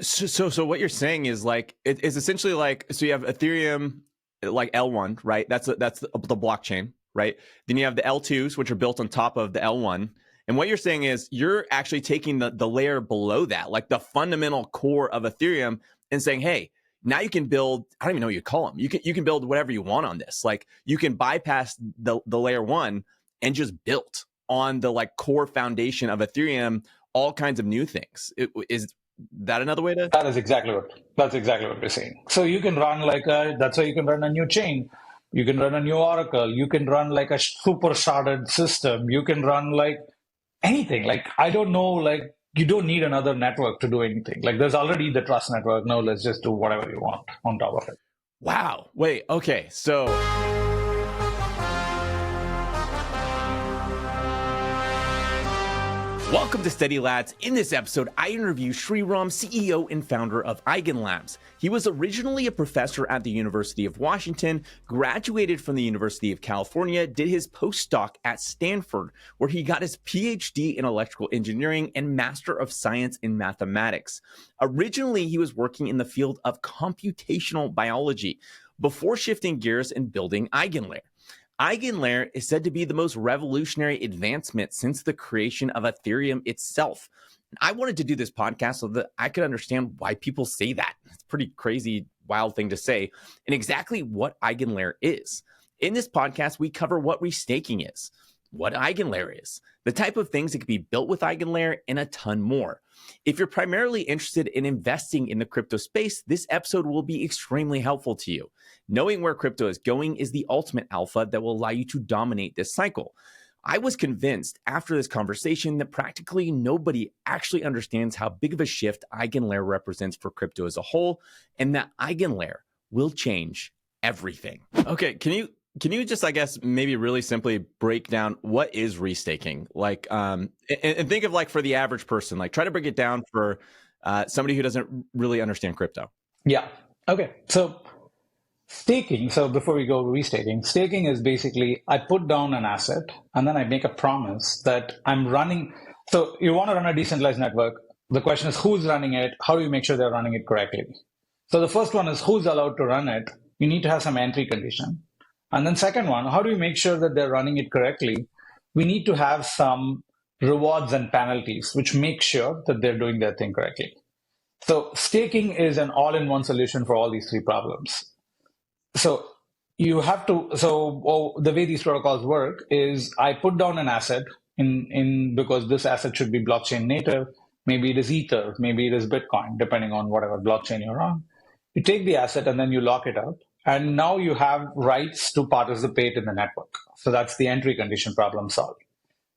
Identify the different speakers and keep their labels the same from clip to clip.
Speaker 1: So what you're saying is like it's essentially like, so you have Ethereum like L1, right? That's the blockchain, right? Then you have the L2s, which are built on top of the L1. And what you're saying is you're actually taking the layer below that, like the fundamental core of Ethereum, and saying, hey, now you can build, I don't even know what you call them. You can build whatever you want on this. Like you can bypass the layer one and just build on the like core foundation of Ethereum all kinds of new things. Is that another way to?
Speaker 2: That's exactly what we're saying. So you can run that's why you can run a new chain. You can run a new Oracle. You can run like a super sharded system. You can run like anything. Like, I don't know, like you don't need another network to do anything. Like there's already the trust network. No, let's just do whatever you want on top of it.
Speaker 1: Wow. Wait, okay. So welcome to Steady Lads. In this episode, I interview Sreeram, CEO and founder of EigenLayer. He was originally a professor at the University of Washington, graduated from the University of California, did his postdoc at Stanford, where he got his PhD in electrical engineering and Master of Science in mathematics. Originally, he was working in the field of computational biology before shifting gears and building EigenLayer. EigenLayer is said to be the most revolutionary advancement since the creation of Ethereum itself. And I wanted to do this podcast so that I could understand why people say that. It's a pretty crazy, wild thing to say, and exactly what EigenLayer is. In this podcast, we cover what restaking is, what EigenLayer is, the type of things that can be built with EigenLayer, and a ton more. If you're primarily interested in investing in the crypto space, this episode will be extremely helpful to you. Knowing where crypto is going is the ultimate alpha that will allow you to dominate this cycle. I was convinced after this conversation that practically nobody actually understands how big of a shift EigenLayer represents for crypto as a whole, and that EigenLayer will change everything. Okay, can you just, I guess, maybe really simply break down what is restaking? Like, and think of like for the average person, like try to break it down for somebody who doesn't really understand crypto.
Speaker 2: Yeah. Okay. So staking. So before we go restaking, staking is basically I put down an asset and then I make a promise that I'm running. So you want to run a decentralized network. The question is who's running it? How do you make sure they're running it correctly? So the first one is who's allowed to run it. You need to have some entry condition. And then second one, how do we make sure that they're running it correctly? We need to have some rewards and penalties, which make sure that they're doing their thing correctly. So staking is an all-in-one solution for all these three problems. So you have to, the way these protocols work is I put down an asset because this asset should be blockchain native. Maybe it is Ether, maybe it is Bitcoin, depending on whatever blockchain you're on. You take the asset and then you lock it up. And now you have rights to participate in the network. So that's the entry condition problem solved.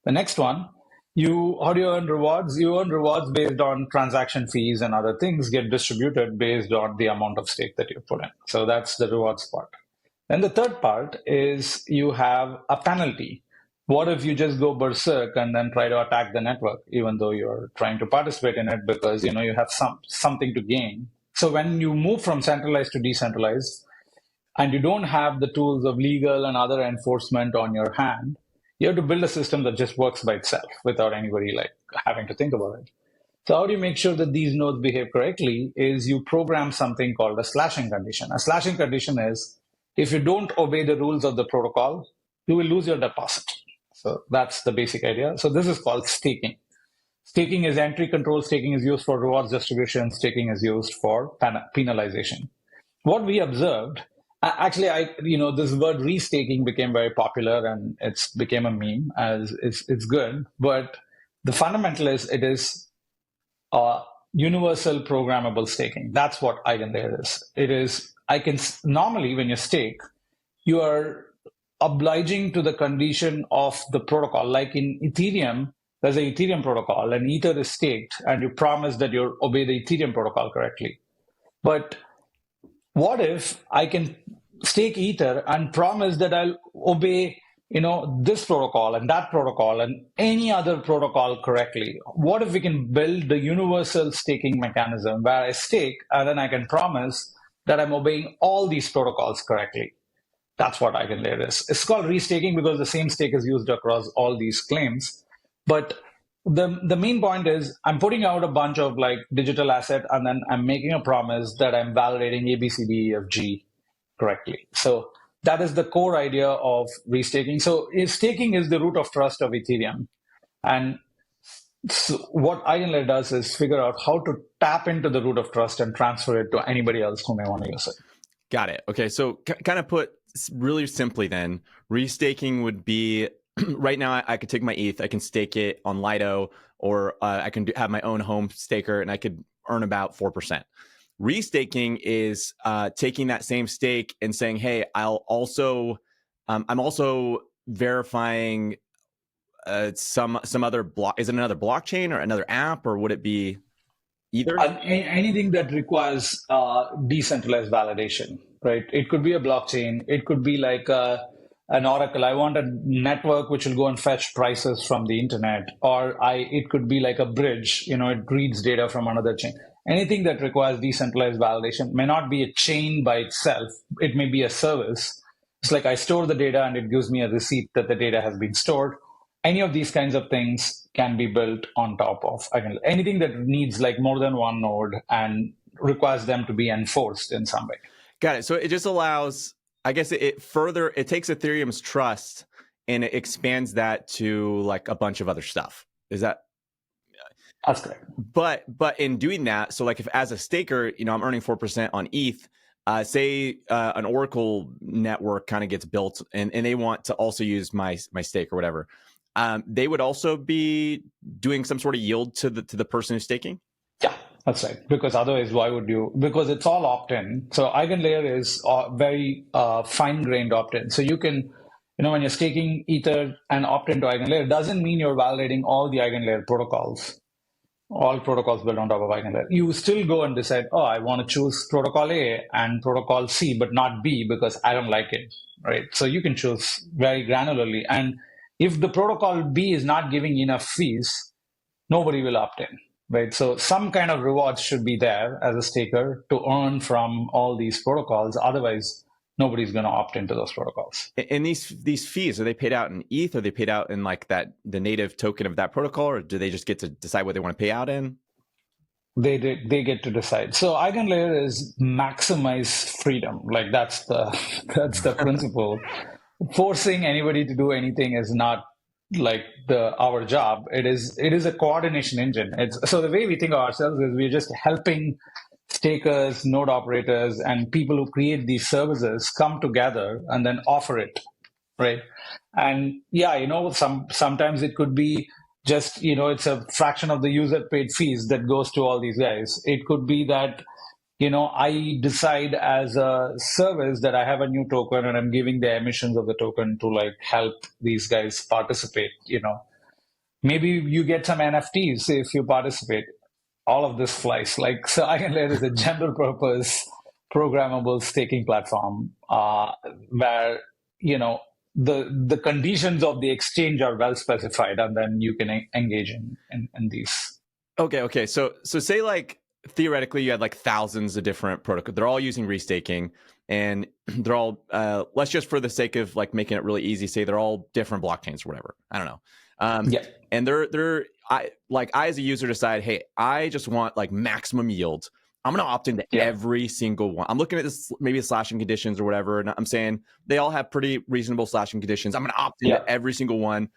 Speaker 2: The next one, how do you earn rewards? You earn rewards based on transaction fees and other things get distributed based on the amount of stake that you put in. So that's the rewards part. Then the third part is you have a penalty. What if you just go berserk and then try to attack the network, even though you're trying to participate in it because you have something to gain? So when you move from centralized to decentralized, and you don't have the tools of legal and other enforcement on your hand, you have to build a system that just works by itself without anybody like having to think about it. So how do you make sure that these nodes behave correctly is you program something called a slashing condition. A slashing condition is if you don't obey the rules of the protocol, you will lose your deposit. So that's the basic idea. So this is called staking. Staking is entry control. Staking is used for rewards distribution. Staking is used for penalization. What we observed, actually, this word restaking became very popular and it's became a meme as it's good. But the fundamental is it is universal programmable staking. That's what EigenLayer is. It is, normally when you stake, you are obliging to the condition of the protocol. Like in Ethereum, there's an Ethereum protocol and Ether is staked and you promise that you'll obey the Ethereum protocol correctly. But what if I can stake Ether and promise that I'll obey, this protocol and that protocol and any other protocol correctly? What if we can build the universal staking mechanism where I stake and then I can promise that I'm obeying all these protocols correctly? That's what EigenLayer is. It's called restaking because the same stake is used across all these claims. But the main point is I'm putting out a bunch of like digital asset, and then I'm making a promise that I'm validating A, B, C, D, E, F, G correctly. So that is the core idea of restaking. So staking is the root of trust of Ethereum. And so what EigenLayer does is figure out how to tap into the root of trust and transfer it to anybody else who may want to use it.
Speaker 1: Got it. Okay. So kind of put really simply then, restaking would be right now I could take my ETH, I can stake it on Lido, or I can have my own home staker and I could earn about 4%. Restaking is taking that same stake and saying, hey, I'm also verifying some other block. Is it another blockchain or another app, or would it be either?
Speaker 2: Anything that requires decentralized validation, right? It could be a blockchain. It could be like an oracle. I want a network which will go and fetch prices from the internet, or it could be like a bridge. It reads data from another chain. Anything that requires decentralized validation may not be a chain by itself. It may be a service. It's like I store the data and it gives me a receipt that the data has been stored. Any of these kinds of things can be built on top of anything that needs like more than one node and requires them to be enforced in some way.
Speaker 1: Got it. So it just allows, I guess it takes Ethereum's trust and it expands that to like a bunch of other stuff. Is that?
Speaker 2: That's correct.
Speaker 1: But in doing that, so like if as a staker, I'm earning 4% on ETH, say an Oracle network kind of gets built and they want to also use my stake or whatever. They would also be doing some sort of yield to the person who's staking?
Speaker 2: Yeah, that's right. Because otherwise, why would you? Because it's all opt-in. So EigenLayer is very fine-grained opt-in. So you can, when you're staking Ether and opt-in to EigenLayer, doesn't mean you're validating all the EigenLayer protocols. All protocols built on top of EigenLayer. You still go and decide, I want to choose protocol A and protocol C, but not B because I don't like it, right? So you can choose very granularly. And if the protocol B is not giving enough fees, nobody will opt in, right? So some kind of rewards should be there as a staker to earn from all these protocols. Otherwise, nobody's going to opt into those protocols.
Speaker 1: And these fees, are they paid out in ETH? Or are they paid out in like the native token of that protocol, or do they just get to decide what they want to pay out in?
Speaker 2: They get to decide. So EigenLayer is maximize freedom. Like that's the principle. Forcing anybody to do anything is not like our job. It is a coordination engine. So the way we think of ourselves is we're just helping stakers, node operators, and people who create these services come together and then offer it, right? And sometimes it could be just, it's a fraction of the user paid fees that goes to all these guys. It could be that, I decide as a service that I have a new token and I'm giving the emissions of the token to like help these guys participate, Maybe you get some NFTs if you participate. All of this flies. So EigenLayer is a general purpose programmable staking platform where, the conditions of the exchange are well specified, and then you can engage in these.
Speaker 1: Okay. So say like theoretically you had like thousands of different protocols. They're all using restaking, and they're all let's just for the sake of like making it really easy, say they're all different blockchains or whatever. I don't know. And I as a user decide, hey, I just want like maximum yield. I'm going to opt into every single one. I'm looking at this, maybe slashing conditions or whatever, and I'm saying they all have pretty reasonable slashing conditions. I'm going to opt into every single one.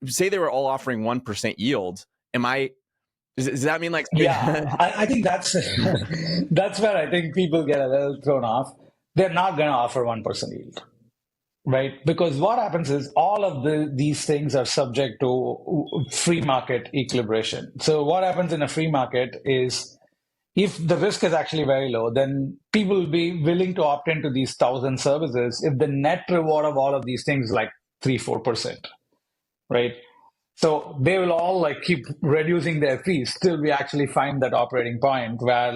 Speaker 1: Say they were all offering 1% yield. Does that mean like?
Speaker 2: Yeah, I think that's where I think people get a little thrown off. They're not going to offer 1% yield. Right, because what happens is all of these things are subject to free market equilibration. So what happens in a free market is if the risk is actually very low, then people will be willing to opt into these 1,000 services if the net reward of all of these things is like 3-4%, right? So they will all like keep reducing their fees till we actually find that operating point where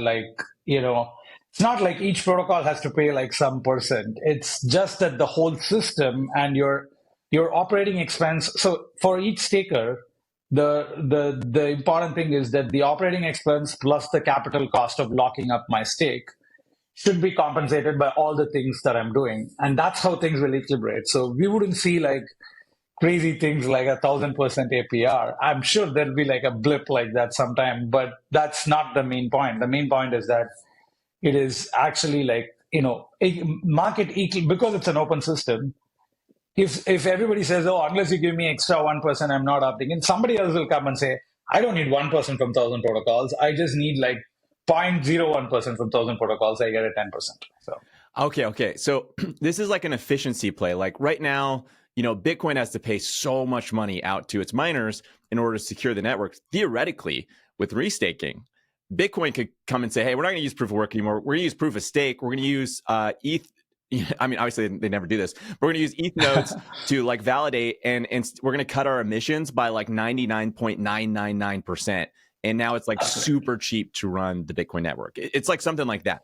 Speaker 2: it's not like each protocol has to pay like some percent. It's just that the whole system and your operating expense. So for each staker, the important thing is that the operating expense plus the capital cost of locking up my stake should be compensated by all the things that I'm doing. And that's how things will equilibrate. So we wouldn't see like crazy things like 1,000% APR. I'm sure there'll be like a blip like that sometime, but that's not the main point. The main point is that it is actually like, a market equal, because it's an open system. If everybody says, oh, unless you give me extra 1%, I'm not opting in, somebody else will come and say, I don't need 1% from 1,000 protocols. I just need like 0.01% from 1,000 protocols. I get a 10%. So
Speaker 1: Okay. So this is like an efficiency play. Like right now, Bitcoin has to pay so much money out to its miners in order to secure the network. Theoretically, with restaking, Bitcoin could come and say, hey, we're not going to use proof of work anymore. We're going to use proof of stake. We're going to use ETH. I mean, obviously they never do this. But we're going to use ETH nodes to like validate, and we're going to cut our emissions by like 99.999%. And now it's like super cheap to run the Bitcoin network. It's like something like that.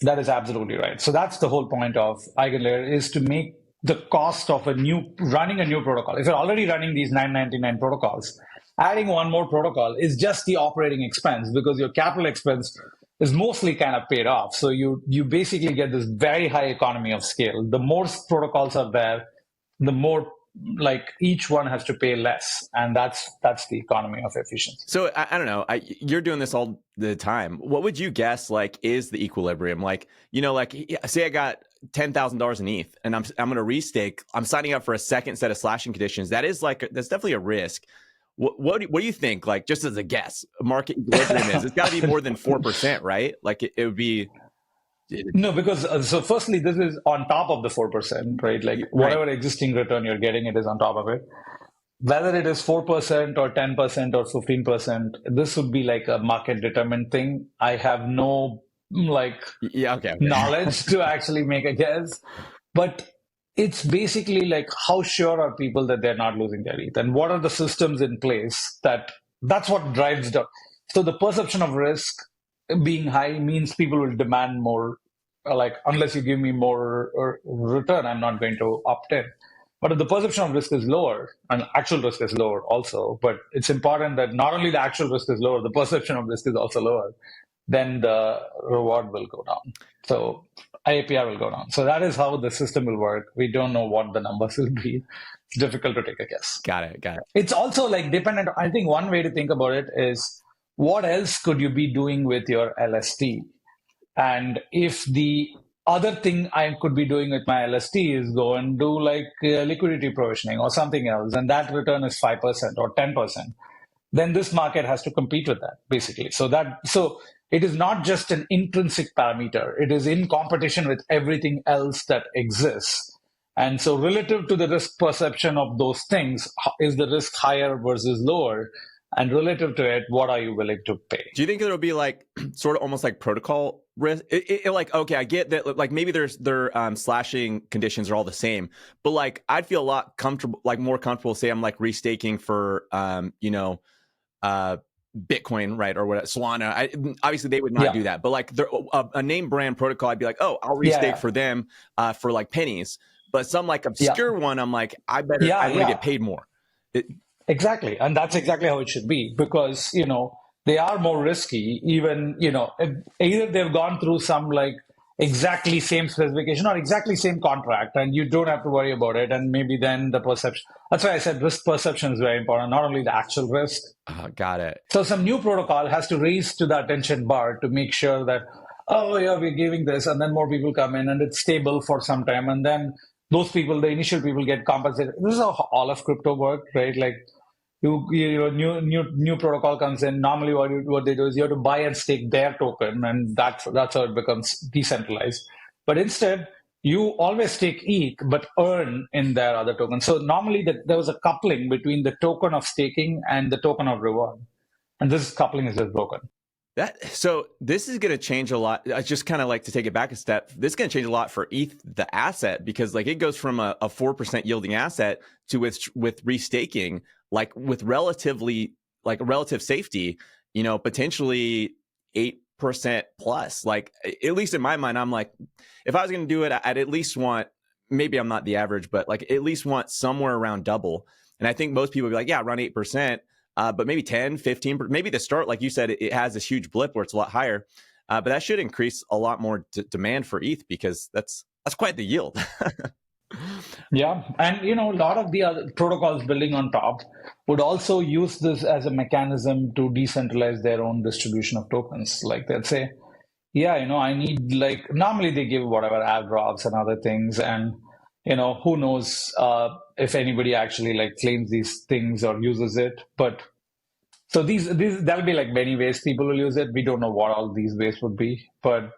Speaker 2: That is absolutely right. So that's the whole point of EigenLayer, is to make the cost of running a new protocol. If you're already running these 999 protocols, adding one more protocol is just the operating expense, because your capital expense is mostly kind of paid off. So you basically get this very high economy of scale. The more protocols are there, the more like each one has to pay less, and that's the economy of efficiency.
Speaker 1: So I don't know. You're doing this all the time. What would you guess like is the equilibrium? Like say I got $10,000 in ETH, and I'm going to restake. I'm signing up for a second set of slashing conditions. That's definitely a risk. What do you think? Like just as a guess, market equilibrium is? It's got to be more than 4%, right? Like it would be.
Speaker 2: No, because so firstly, this is on top of the 4%, right? Like whatever existing return you're getting, it is on top of it. Whether it is 4% or 10% or 15%, this would be like a market determined thing. I have no knowledge to actually make a guess, but it's basically like how sure are people that they're not losing their ETH, and what are the systems in place that's what drives down. So the perception of risk being high means people will demand more, like unless you give me more return, I'm not going to opt in. But if the perception of risk is lower, and actual risk is lower also, but it's important that not only the actual risk is lower, the perception of risk is also lower, then the reward will go down. So APR will go down. So that is how the system will work. We don't know what the numbers will be. It's difficult to take a guess.
Speaker 1: Got it.
Speaker 2: It's also like dependent. I think one way to think about it is, what else could you be doing with your LST? And if the other thing I could be doing with my LST is go and do like liquidity provisioning or something else, and that return is 5% or 10%, then this market has to compete with that, basically. So it is not just an intrinsic parameter. It is in competition with everything else that exists. And so relative to the risk perception of those things, is the risk higher versus lower? And relative to it, what are you willing to pay?
Speaker 1: Do you think it'll be like sort of almost like protocol risk? Like, okay, I get that. Like maybe their slashing conditions are all the same, but like I'd feel a lot more comfortable. Say I'm like restaking for Bitcoin, right, or what, Solana. Obviously they would not do that, but like a name brand protocol, I'd be like, oh, I'll restake for them for like pennies. But some like obscure one, I'm like, I want to get paid more.
Speaker 2: Exactly. And that's exactly how it should be, because, they are more risky, even, either they've gone through some like exactly same specification or exactly same contract, and you don't have to worry about it. And maybe then the perception. That's why I said risk perception is very important, not only the actual risk.
Speaker 1: Got it.
Speaker 2: So some new protocol has to raise to the attention bar to make sure that, oh yeah, we're giving this, and then more people come in and it's stable for some time. And then those people, the initial people, get compensated. This is how all of crypto work, right? Like new protocol comes in. Normally, what they do is you have to buy and stake their token, and that's how it becomes decentralized. But instead, you always stake ETH, but earn in their other token. So normally, there was a coupling between the token of staking and the token of reward, and this coupling is just broken.
Speaker 1: So this is going to change a lot. I just kind of like to take it back a step. This is going to change a lot for ETH, the asset, because like it goes from a 4% yielding asset to with restaking, like with relative safety, potentially 8% plus. Like at least in my mind, I'm like, if I was going to do it, I'd at least want, maybe I'm not the average, but like at least want somewhere around double. And I think most people would be like, yeah, around 8%. But maybe 10, 15, maybe the start, like you said, it has this huge blip where it's a lot higher. But that should increase a lot more demand for ETH, because that's quite the yield.
Speaker 2: Yeah, and a lot of the other protocols building on top would also use this as a mechanism to decentralize their own distribution of tokens. Like they'd say, yeah, I need like normally they give whatever airdrops and other things, and who knows if anybody actually like claims these things or uses it. But so these there'll be like many ways people will use it. We don't know what all these ways would be, but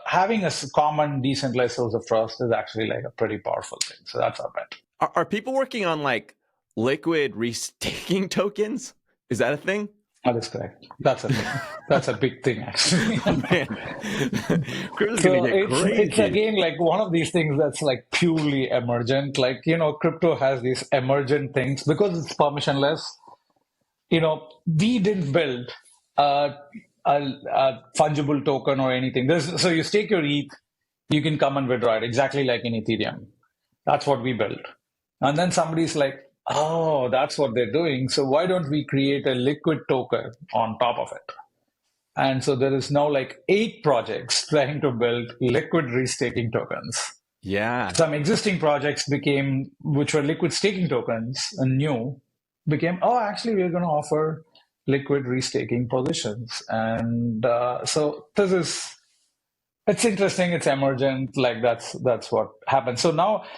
Speaker 2: having a common decentralized source of trust is actually like a pretty powerful thing. So that's our bet.
Speaker 1: Are people working on like liquid restaking tokens? Is that a thing?
Speaker 2: That is correct. That's a thing. That's a big thing, actually.
Speaker 1: Oh, man. Crypto's
Speaker 2: So
Speaker 1: gonna get crazy.
Speaker 2: it's again like one of these things that's like purely emergent. Like, crypto has these emergent things because it's permissionless. We didn't build a fungible token or anything. So you stake your ETH, you can come and withdraw it exactly like in Ethereum. That's what we built. And then somebody's like, oh, that's what they're doing. So why don't we create a liquid token on top of it? And so there is now like 8 projects trying to build liquid restaking tokens.
Speaker 1: Yeah.
Speaker 2: Some existing projects which were liquid staking tokens and became, oh, actually, we're going to offer liquid restaking positions. And so it's interesting, it's emergent, like that's what happens. So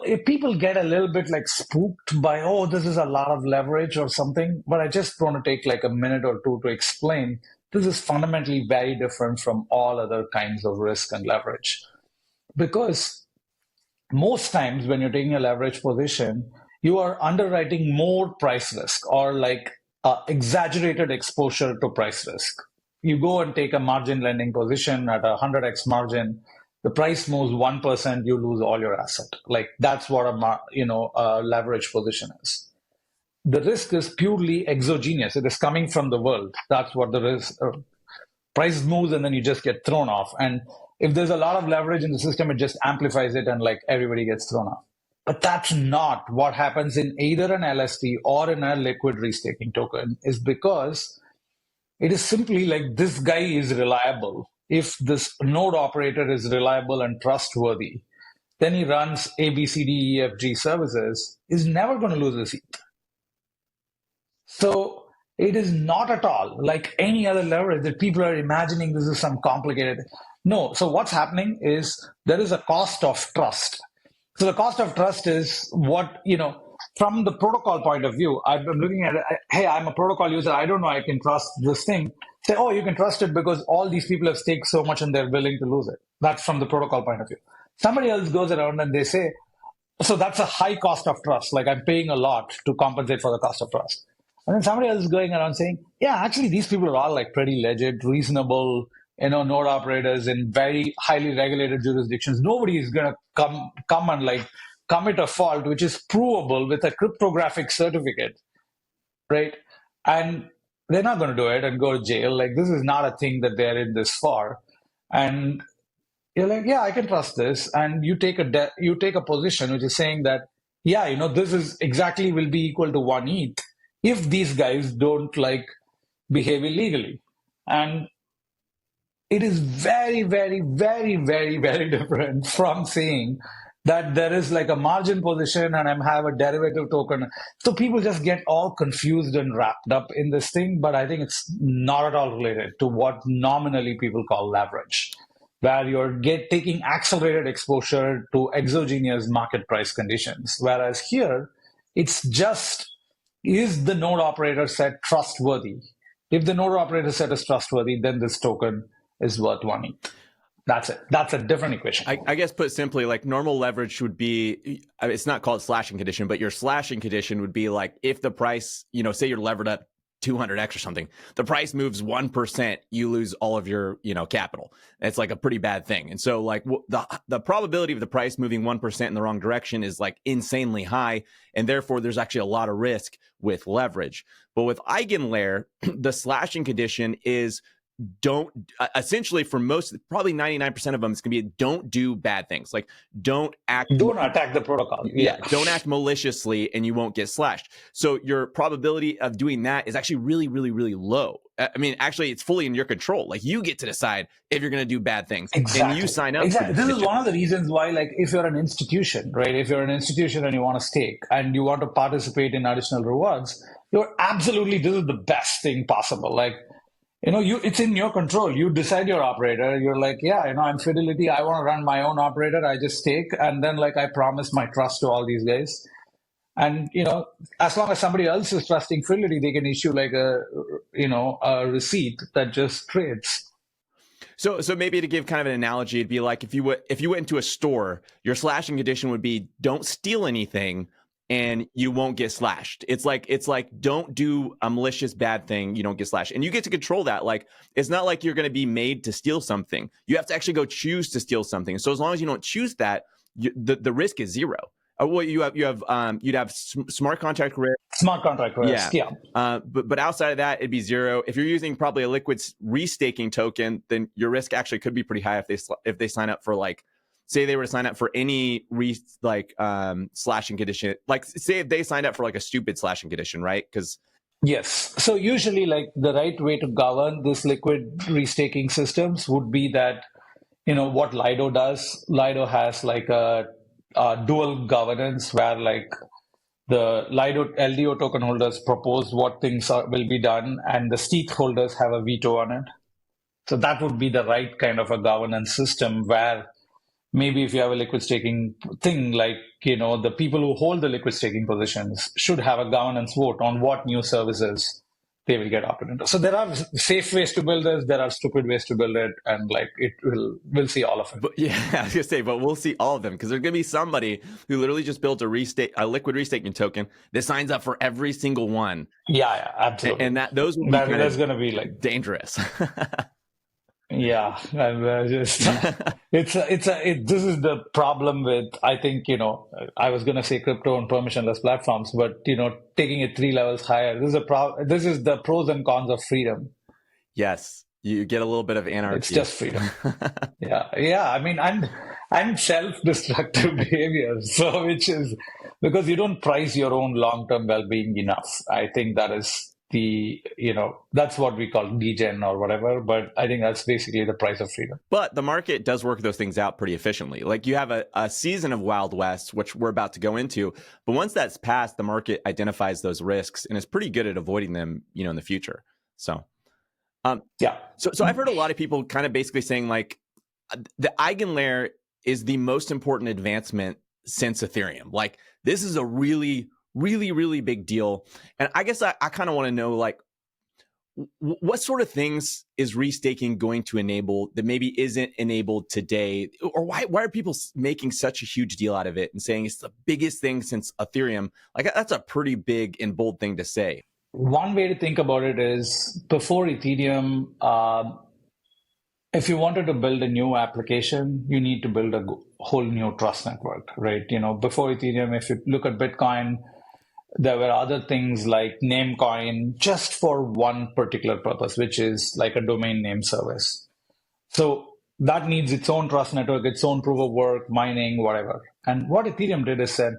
Speaker 2: if people get a little bit like spooked by, oh, this is a lot of leverage or something, but I just want to take like a minute or two to explain this is fundamentally very different from all other kinds of risk and leverage. Because most times when you're taking a leverage position, you are underwriting more price risk or like exaggerated exposure to price risk. You go and take a margin lending position at 100x margin, the price moves 1%, you lose all your asset. Like that's what a leverage position is. The risk is purely exogenous. It is coming from the world. That's what the risk. Price moves and then you just get thrown off. And if there's a lot of leverage in the system, it just amplifies it and like everybody gets thrown off. But that's not what happens in either an LST or in a liquid restaking token, is because it is simply like this guy is reliable. If this node operator is reliable and trustworthy, then he runs A, B, C, D, E, F, G services, is never going to lose his ETH. So it is not at all like any other leverage that people are imagining this is some complicated. No. So what's happening is there is a cost of trust. So the cost of trust is what, from the protocol point of view, I'm looking at it, hey, I'm a protocol user. I don't know I can trust this thing. Say, oh, you can trust it because all these people have staked so much and they're willing to lose it. That's from the protocol point of view. Somebody else goes around and they say, so that's a high cost of trust. Like I'm paying a lot to compensate for the cost of trust. And then somebody else is going around saying, yeah, actually, these people are all like pretty legit, reasonable, node operators in very highly regulated jurisdictions. Nobody is going to come and like commit a fault which is provable with a cryptographic certificate, right? And they're not going to do it and go to jail. Like this is not a thing that they're in this for. And you're like, yeah, I can trust this. And you take a position which is saying that, yeah, this is exactly will be equal to 1 ETH if these guys don't like behave illegally. And it is very, very, very, very, very different from saying that there is like a margin position and I have a derivative token. So people just get all confused and wrapped up in this thing, but I think it's not at all related to what nominally people call leverage, where you're taking accelerated exposure to exogenous market price conditions. Whereas here, it's just, is the node operator set trustworthy? If the node operator set is trustworthy, then this token is worth 1 ETH. That's it. That's a different equation.
Speaker 1: I guess put simply, like normal leverage would be, it's not called slashing condition, but your slashing condition would be like if the price, say you're levered up 200x or something, the price moves 1%, you lose all of your, capital. It's like a pretty bad thing. And so like the probability of the price moving 1% in the wrong direction is like insanely high. And therefore there's actually a lot of risk with leverage. But with EigenLayer, the slashing condition is don't essentially for most, probably 99% of them, it's gonna be don't do bad things. Like don't
Speaker 2: attack the protocol.
Speaker 1: Don't act maliciously and you won't get slashed. So your probability of doing that is actually really, really, really low. I mean, actually, it's fully in your control. Like you get to decide if you're going to do bad things,
Speaker 2: exactly.
Speaker 1: and you sign up.
Speaker 2: Exactly. This is one of the reasons why, like, if you're an institution, right? If you're an institution and you want to stake and you want to participate in additional rewards, you're absolutely, this is the best thing possible. Like, it's in your control. You decide your operator. You're like, yeah, I'm Fidelity. I want to run my own operator. I just stake, and then like I promise my trust to all these guys. And, as long as somebody else is trusting Fidelity, they can issue like a receipt that just trades.
Speaker 1: So maybe to give kind of an analogy, it'd be like if you went into a store, your slashing condition would be don't steal anything and you won't get slashed. It's like don't do a malicious bad thing, you don't get slashed. And you get to control that. Like it's not like you're going to be made to steal something. You have to actually go choose to steal something. So as long as you don't choose that, the risk is zero. Well, you'd have smart contract risk.
Speaker 2: Smart contract risk, yeah.
Speaker 1: But outside of that, it'd be zero. If you're using probably a liquid restaking token, then your risk actually could be pretty high if they sign up for like, say they were to sign up for any slashing condition. Like say if they signed up for like a stupid slashing condition, right? Because
Speaker 2: yes. So usually, like the right way to govern this liquid restaking systems would be that what Lido does. Lido has like a dual governance where like the Lido LDO token holders propose what things will be done and the stake holders have a veto on it. So that would be the right kind of a governance system where maybe if you have a liquid staking thing, like, the people who hold the liquid staking positions should have a governance vote on what new services they will get opted into. So there are safe ways to build this. There are stupid ways to build it. And like we'll see all of it.
Speaker 1: But yeah, I was going to say, but we'll see all of them because there's going to be somebody who literally just built a liquid restaking token that signs up for every single one.
Speaker 2: Yeah, absolutely.
Speaker 1: And those will be
Speaker 2: that's going to be like
Speaker 1: dangerous.
Speaker 2: Yeah, this is the problem with, I think, I was going to say crypto and permissionless platforms, but, taking it 3 levels higher, this is the pros and cons of freedom.
Speaker 1: Yes, you get a little bit of anarchy.
Speaker 2: It's just freedom. Yeah. I mean, I'm self-destructive behavior, so which is because you don't price your own long-term well-being enough. I think that is that's what we call degen or whatever, but I think that's basically the price of freedom.
Speaker 1: But the market does work those things out pretty efficiently. Like you have a season of Wild West, which we're about to go into, but once that's passed, the market identifies those risks and is pretty good at avoiding them, in the future. So,
Speaker 2: yeah.
Speaker 1: So I've heard a lot of people kind of basically saying like the EigenLayer is the most important advancement since Ethereum. Like this is a really, really, really big deal. And I guess I kind of want to know, like, what sort of things is restaking going to enable that maybe isn't enabled today? Or why are people making such a huge deal out of it and saying it's the biggest thing since Ethereum? Like, that's a pretty big and bold thing to say.
Speaker 2: One way to think about it is before Ethereum, if you wanted to build a new application, you need to build a whole new trust network, right? Before Ethereum, if you look at Bitcoin, there were other things like Namecoin just for one particular purpose, which is like a domain name service. So that needs its own trust network, its own proof of work, mining, whatever. And what Ethereum did is said,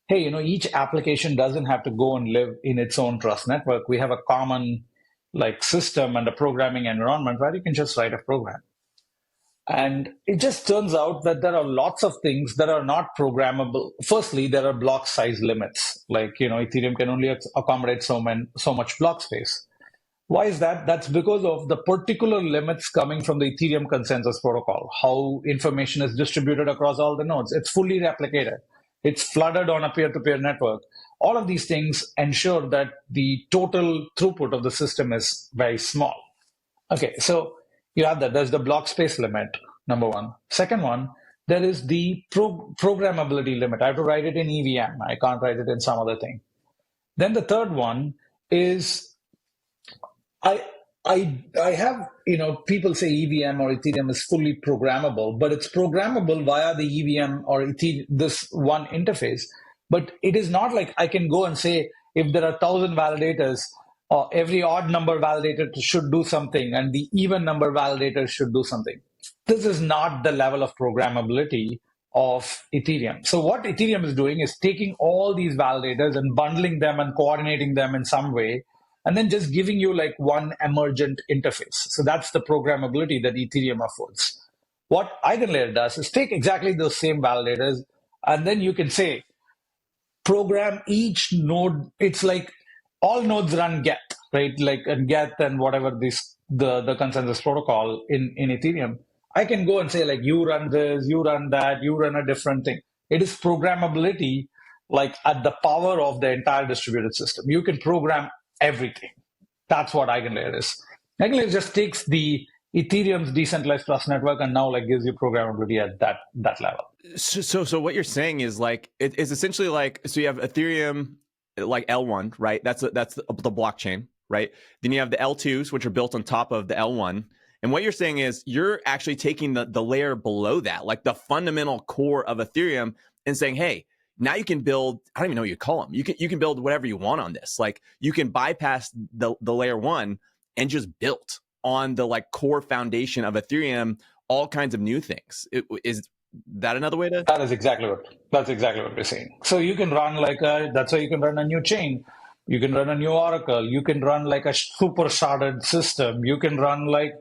Speaker 2: hey, each application doesn't have to go and live in its own trust network. We have a common like system and a programming environment where you can just write a program. And it just turns out that there are lots of things that are not programmable. Firstly, there are block size limits. Like, Ethereum can only accommodate so much block space. Why is that? That's because of the particular limits coming from the Ethereum consensus protocol, how information is distributed across all the nodes. It's fully replicated. It's flooded on a peer-to-peer network. All of these things ensure that the total throughput of the system is very small. Okay, so you have that. There's the block space limit, number one. Second one, there is the programmability limit. I have to write it in EVM. I can't write it in some other thing. Then the third one is I have, people say EVM or Ethereum is fully programmable, but it's programmable via the EVM or this one interface. But it is not like I can go and say, if there are 1,000 validators, every odd number validator should do something, and the even number validator should do something. This is not the level of programmability of Ethereum. So what Ethereum is doing is taking all these validators and bundling them and coordinating them in some way, and then just giving you like one emergent interface. So that's the programmability that Ethereum affords. What EigenLayer does is take exactly those same validators, and then you can say, program each node. It's like all nodes run get, right? Like and get and whatever the consensus protocol in Ethereum. I can go and say like you run this, you run that, you run a different thing. It is programmability like at the power of the entire distributed system. You can program everything. That's what EigenLayer is. EigenLayer just takes the Ethereum's decentralized trust network and now like gives you programmability at that level.
Speaker 1: So what you're saying is like it's essentially like, so you have Ethereum like L1, right? That's the blockchain, right? Then you have the L2s, which are built on top of the L1. And what you're saying is you're actually taking the layer below that, like the fundamental core of Ethereum, and saying, hey, now you can build, I don't even know what you call them. You can build whatever you want on this. Like you can bypass the layer one and just build on the like core foundation of Ethereum, all kinds of new things. Is that another way to?
Speaker 2: That's exactly what we're saying. So you can run that's why you can run a new chain. You can run a new Oracle. You can run like a super sharded system. You can run like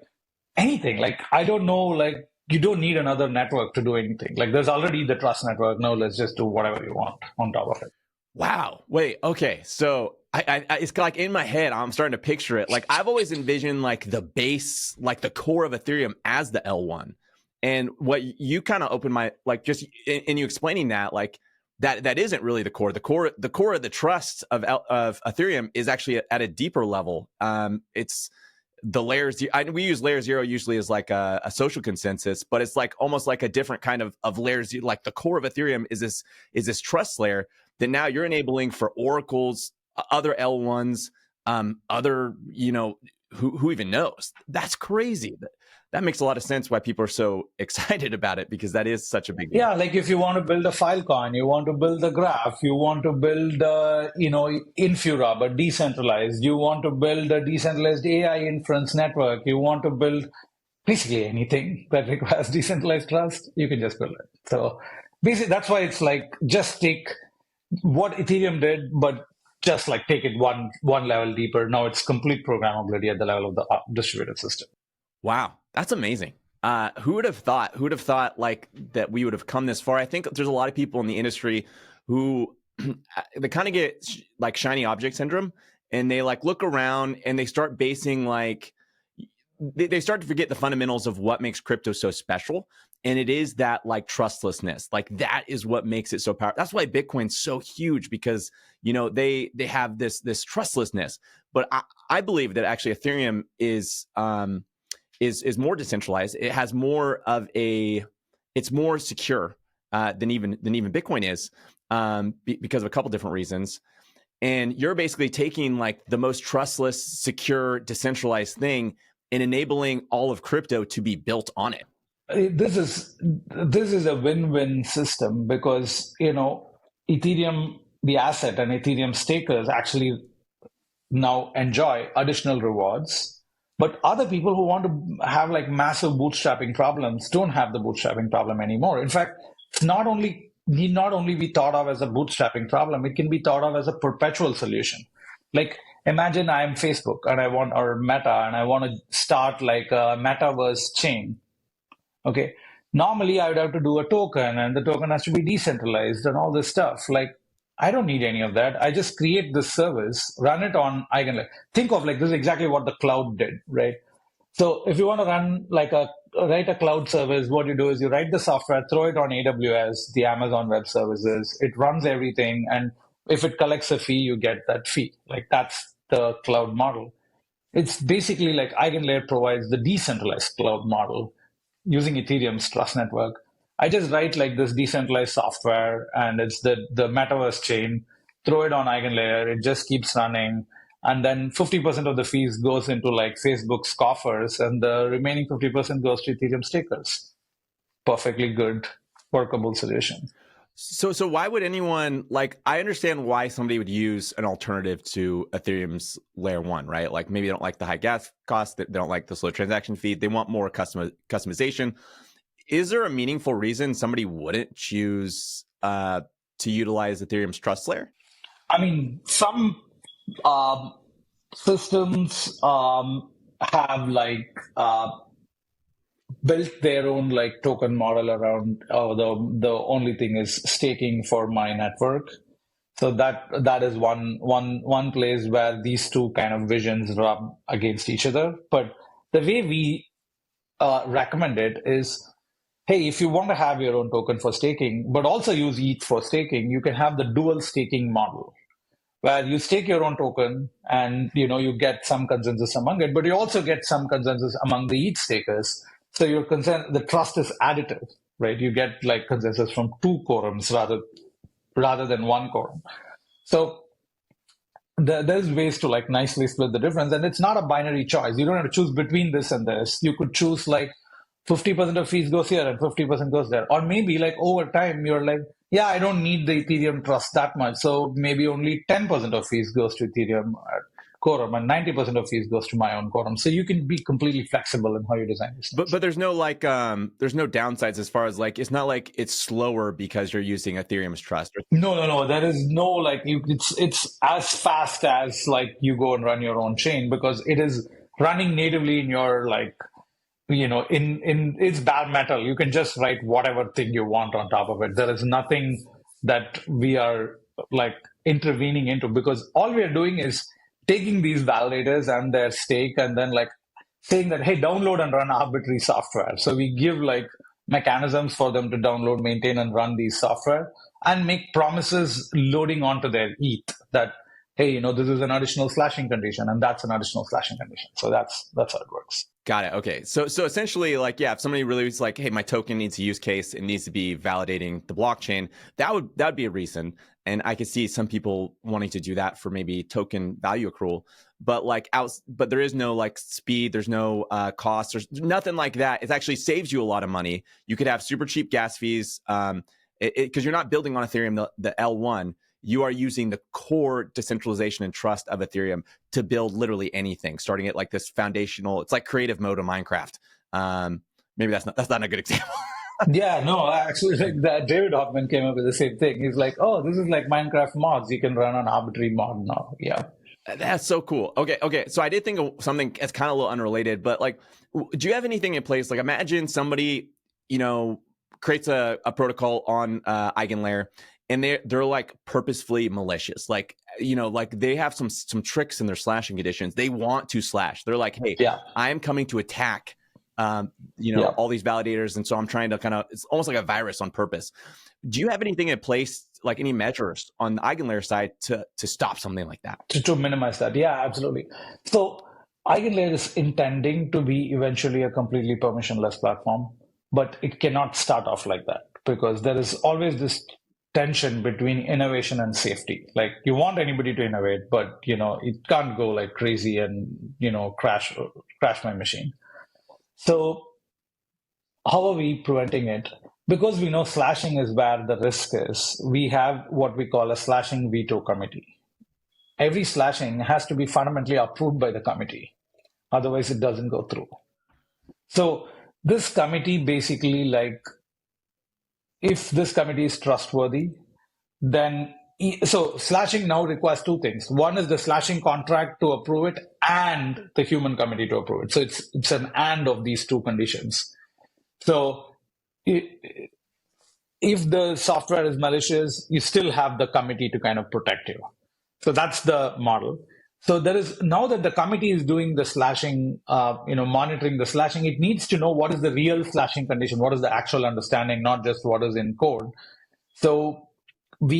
Speaker 2: anything. Like, I don't know, like you don't need another network to do anything. Like there's already the trust network. Now let's just do whatever you want on top of it.
Speaker 1: Wow. Wait, okay. So I it's like in my head, I'm starting to picture it. Like I've always envisioned like the base, like the core of Ethereum as the L1. And what you kind of opened my, like just in you explaining that, like that isn't really the core. The core of the trust of Ethereum is actually at a deeper level. It's the layers. We use layer 0 usually as like a social consensus, but it's like almost like a different kind of layers. Like the core of Ethereum is this trust layer that now you're enabling for oracles, other L1s, other, who even knows? That's crazy. That makes a lot of sense why people are so excited about it, because that is such a big deal.
Speaker 2: Yeah, like if you want to build a Filecoin, you want to build a graph, you want to build, Infura, but decentralized, you want to build a decentralized AI inference network, you want to build basically anything that requires decentralized trust, you can just build it. So basically, that's why it's like just take what Ethereum did, but just like take it one level deeper. Now it's complete programmability at the level of the distributed system.
Speaker 1: Wow, that's amazing. Who would have thought? Who would have thought like that we would have come this far? I think there's a lot of people in the industry who they kind of get like shiny object syndrome, and they like look around and they start basing like they start to forget the fundamentals of what makes crypto so special. And it is that like trustlessness, like that is what makes it so powerful. That's why Bitcoin's so huge, because they have this trustlessness. But I believe that actually Ethereum is more decentralized. It has more of it's more secure than even Bitcoin is, because of a couple different reasons. And you're basically taking like the most trustless, secure, decentralized thing and enabling all of crypto to be built on it.
Speaker 2: This is a win-win system, because Ethereum, the asset, and Ethereum stakers actually now enjoy additional rewards. But other people who want to have like massive bootstrapping problems don't have the bootstrapping problem anymore. In fact, it's need not only be thought of as a bootstrapping problem, it can be thought of as a perpetual solution. Like imagine I'm Facebook and or Meta, and I want to start like a metaverse chain. Okay. Normally I would have to do a token, and the token has to be decentralized and all this stuff. Like I don't need any of that. I just create this service, run it on EigenLayer. Think of like this is exactly what the cloud did, right? So if you want to run write a cloud service, what you do is you write the software, throw it on AWS, the Amazon Web Services. It runs everything, and if it collects a fee, you get that fee. Like that's the cloud model. It's basically like EigenLayer provides the decentralized cloud model using Ethereum's trust network. I just write like this decentralized software, and it's the metaverse chain, throw it on EigenLayer, it just keeps running. And then 50% of the fees goes into like Facebook's coffers, and the remaining 50% goes to Ethereum stakers. Perfectly good, workable solution.
Speaker 1: So why would anyone I understand why somebody would use an alternative to Ethereum's layer one, right? Like maybe they don't like the high gas cost, they don't like the slow transaction fee, they want more customization. Is there a meaningful reason somebody wouldn't choose to utilize Ethereum's trust layer?
Speaker 2: I mean, some systems have built their own token model around, oh, the only thing is staking for my network. So that is one place where these two kind of visions rub against each other. But the way we recommend it is, hey, if you want to have your own token for staking, but also use ETH for staking, you can have the dual staking model, where you stake your own token and you get some consensus among it, but you also get some consensus among the ETH stakers. So the trust is additive, right? You get consensus from two quorums rather than one quorum. So there's ways to nicely split the difference, and it's not a binary choice. You don't have to choose between this and this. You could choose 50% of fees goes here and 50% goes there, or maybe over time you're yeah, I don't need the Ethereum trust that much, so maybe only 10% of fees goes to Ethereum quorum and 90% of fees goes to my own quorum. So you can be completely flexible in how you design this.
Speaker 1: But there's no there's no downsides as far as it's not like it's slower because you're using Ethereum's trust.
Speaker 2: No. There is no it's as fast as you go and run your own chain, because it is running natively in your in it's bare metal. You can just write whatever thing you want on top of it. There is nothing that we are intervening into, because all we are doing is taking these validators and their stake and then saying that, hey, download and run arbitrary software. So we give mechanisms for them to download, maintain, and run these software, and make promises loading onto their ETH that, hey, this is an additional slashing condition and that's an additional slashing condition. So that's how it works.
Speaker 1: Got it. Okay. So essentially, if somebody really was hey, my token needs a use case, it needs to be validating the blockchain, that would be a reason. And I could see some people wanting to do that for maybe token value accrual, but but there is no speed, there's no cost, there's nothing like that. It actually saves you a lot of money. You could have super cheap gas fees because you're not building on Ethereum the L1. You are using the core decentralization and trust of Ethereum to build literally anything, starting at this foundational. It's like creative mode of Minecraft. Maybe that's not a good example.
Speaker 2: Yeah, no, actually, David Hoffman came up with the same thing. He's like, oh, this is like Minecraft mods. You can run an arbitrary mod now. Yeah.
Speaker 1: That's so cool. Okay. So I did think of something that's kind of a little unrelated, but do you have anything in place? Imagine somebody, creates a protocol on EigenLayer, and they're purposefully malicious. They have some tricks in their slashing conditions. They want to slash. They're hey, yeah, I am coming to attack all these validators. And so I'm trying to it's almost like a virus on purpose. Do you have anything in place, any measures on the EigenLayer side to stop something like that?
Speaker 2: To minimize that. Yeah, absolutely. So EigenLayer is intending to be eventually a completely permissionless platform, but it cannot start off like that, because there is always this tension between innovation and safety. You want anybody to innovate, but it can't go crazy and crash my machine. So how are we preventing it? Because we know slashing is where the risk is, we have what we call a slashing veto committee. Every slashing has to be fundamentally approved by the committee. Otherwise, it doesn't go through. So this committee basically, if this committee is trustworthy, then so slashing now requires two things. One is the slashing contract to approve it and the human committee to approve it. So it's an and of these two conditions. So if the software is malicious, you still have the committee to kind of protect you. So that's the model. So there is, now that the committee is doing the slashing, monitoring the slashing, it needs to know what is the real slashing condition, what is the actual understanding, not just what is in code. So what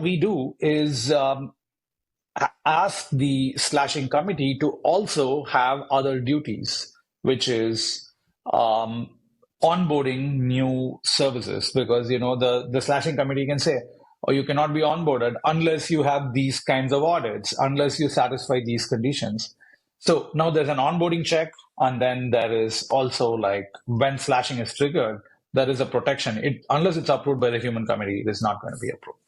Speaker 2: we do is ask the slashing committee to also have other duties, which is onboarding new services, because the slashing committee can say, oh, you cannot be onboarded unless you have these kinds of audits, unless you satisfy these conditions. So now there's an onboarding check, and then there is also like when slashing is triggered, there is a protection. Unless it's approved by the human committee, it is not going to be approved.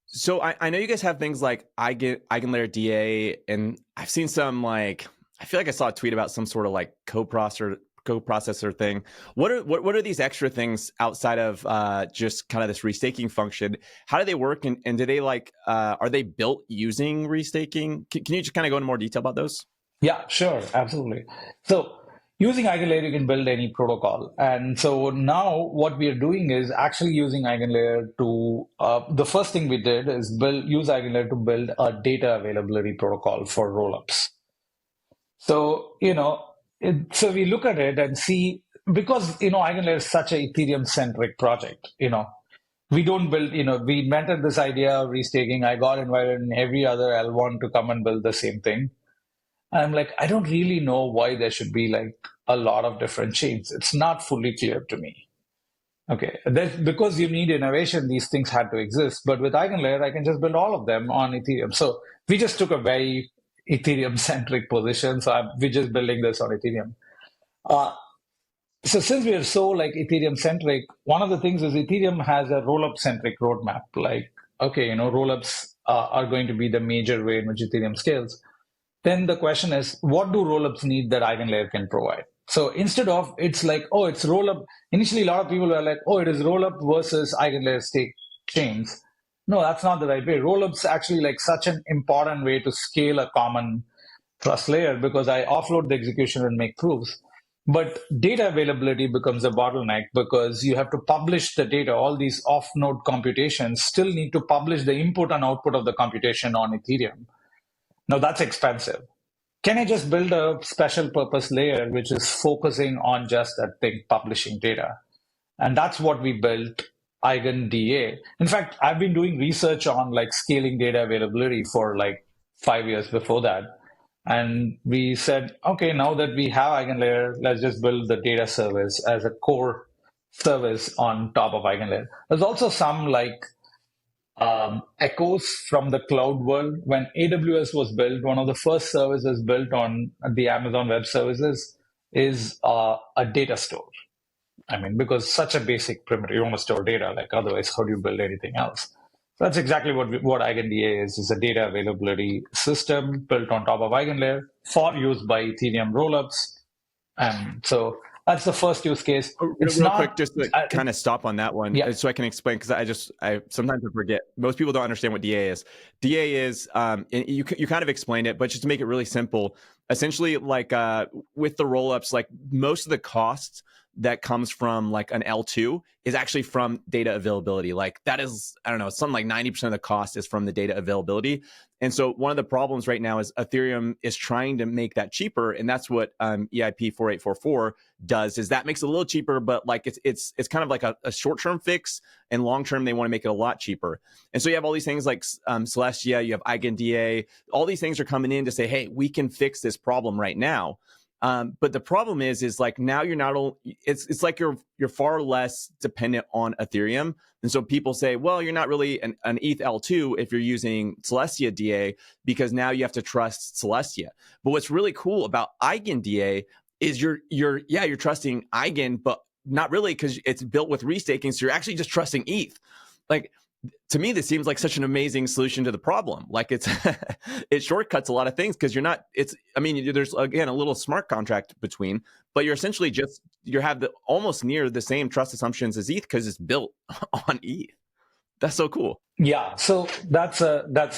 Speaker 1: So I know you guys have things like EigenLayer DA, and I've seen some like, I feel like I saw a tweet about some sort of like coprocessor thing. What are these extra things outside of just kind of this restaking function? How do they work, and do they like are they built using restaking? Can you just kind of go into more detail about those?
Speaker 2: Yeah, sure, absolutely. So using EigenLayer, you can build any protocol. And so now what we are doing is actually using EigenLayer to, the first thing we did is use EigenLayer to build a data availability protocol for rollups. So, so we look at it and see, because, EigenLayer is such a Ethereum-centric project, we don't build, we invented this idea of restaking. I got invited in every other L1 to come and build the same thing. I'm like, I don't really know why there should be like a lot of different chains. It's not fully clear to me. Okay, because you need innovation, these things had to exist. But with EigenLayer, I can just build all of them on Ethereum. So we just took a very Ethereum-centric position. So we're just building this on Ethereum. So since we are so like Ethereum-centric, one of the things is Ethereum has a roll-up-centric roadmap. Like, okay, roll-ups are going to be the major way in which Ethereum scales. Then the question is, what do rollups need that EigenLayer can provide? So instead of, it's like, oh, it's rollup. Initially, a lot of people were like, oh, it is rollup versus EigenLayer stake chains. No, that's not the right way. Rollups actually like such an important way to scale a common trust layer because I offload the execution and make proofs. But data availability becomes a bottleneck because you have to publish the data. All these off-node computations still need to publish the input and output of the computation on Ethereum. Now that's expensive. Can I just build a special purpose layer which is focusing on just that thing, publishing data? And that's what we built, EigenDA. In fact, I've been doing research on like scaling data availability for like 5 years before that. And we said, okay, now that we have EigenLayer, let's just build the data service as a core service on top of EigenLayer. There's also some like echoes from the cloud world. When AWS was built, one of the first services built on the Amazon Web Services is a data store. I mean, because such a basic primitive, you want to store data, like otherwise, how do you build anything else? So that's exactly what EigenDA is a data availability system built on top of EigenLayer for use by Ethereum rollups. And so that's the first use case.
Speaker 1: Real quick, just to kind of stop on that one,
Speaker 2: yeah.
Speaker 1: so I can explain, because I sometimes forget. Most people don't understand what DA is. DA is, you kind of explained it, but just to make it really simple, essentially, like with the rollups, like most of the costs that comes from like an L2 is actually from data availability. Like that is, I don't know, something like 90% of the cost is from the data availability. And so one of the problems right now is Ethereum is trying to make that cheaper. And that's what EIP 4844 does, is that makes it a little cheaper, but like it's kind of like a short-term fix, and long-term, they want to make it a lot cheaper. And so you have all these things like Celestia, you have EigenDA, all these things are coming in to say, hey, we can fix this problem right now. But the problem is like now you're not only, it's like you're far less dependent on Ethereum. And so people say, well, you're not really an ETH L2 if you're using Celestia DA, because now you have to trust Celestia. But what's really cool about EigenDA is you're trusting Eigen, but not really, because it's built with restaking. So you're actually just trusting ETH. Like, to me, this seems like such an amazing solution to the problem. Like it shortcuts a lot of things, because there's again a little smart contract between, but you're essentially you have almost near the same trust assumptions as ETH because it's built on ETH. That's so cool.
Speaker 2: Yeah, so that's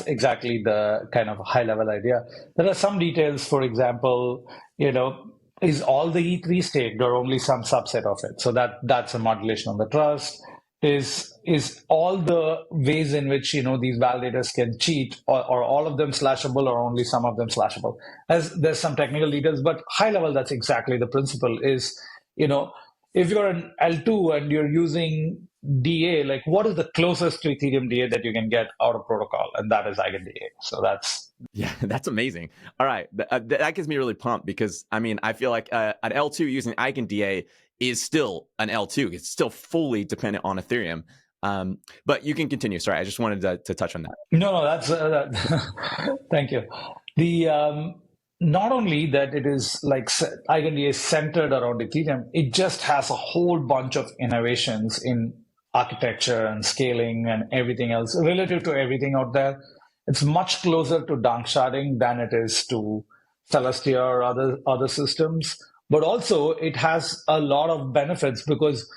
Speaker 2: exactly the kind of high level idea. There are some details, for example, is all the ETH restaked or only some subset of it? So that's a modulation on the trust. Is all the ways in which these validators can cheat, or all of them slashable or only some of them slashable? As there's some technical details, but high level, that's exactly the principle. Is if you're an L2 and you're using DA, like what is the closest to Ethereum DA that you can get out of protocol, and that is EigenDA. So
Speaker 1: that's amazing. All right, that gets me really pumped, because I feel like an L2 using EigenDA is still an L2. It's still fully dependent on Ethereum. But you can continue. Sorry, I just wanted to touch on that.
Speaker 2: No, that's thank you. not only that it is like EigenLayer is centered around Ethereum, it just has a whole bunch of innovations in architecture and scaling and everything else relative to everything out there. It's much closer to danksharding than it is to Celestia or other systems. But also, it has a lot of benefits because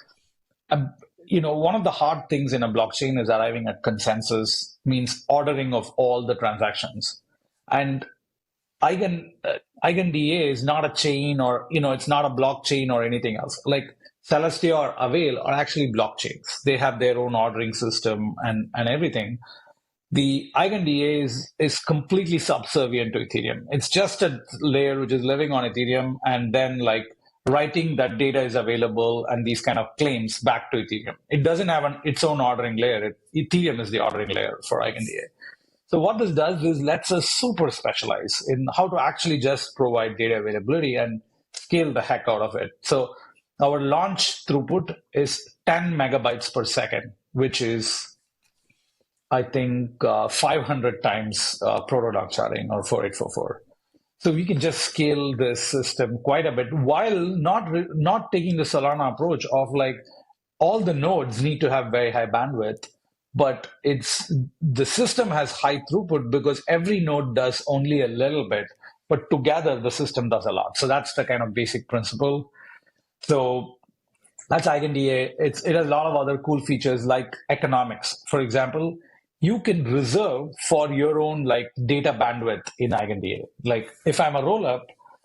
Speaker 2: one of the hard things in a blockchain is arriving at consensus, means ordering of all the transactions. And EigenDA is not a chain or, it's not a blockchain or anything else. Like Celestia or Avail are actually blockchains. They have their own ordering system and everything. The EigenDA is completely subservient to Ethereum. It's just a layer which is living on Ethereum and then like writing that data is available and these kind of claims back to Ethereum. It doesn't have its own ordering layer. Ethereum is the ordering layer for EigenDA. So what this does is lets us super specialize in how to actually just provide data availability and scale the heck out of it. So our launch throughput is 10 megabytes per second, which is, I think, 500 times proto sharding or 4844. So we can just scale this system quite a bit while not taking the Solana approach of like all the nodes need to have very high bandwidth, but the system has high throughput because every node does only a little bit, but together the system does a lot. So that's the kind of basic principle. So that's EigenDA. It has a lot of other cool features like economics. For example, you can reserve for your own like data bandwidth in EigenDA. Like if I'm a rollup,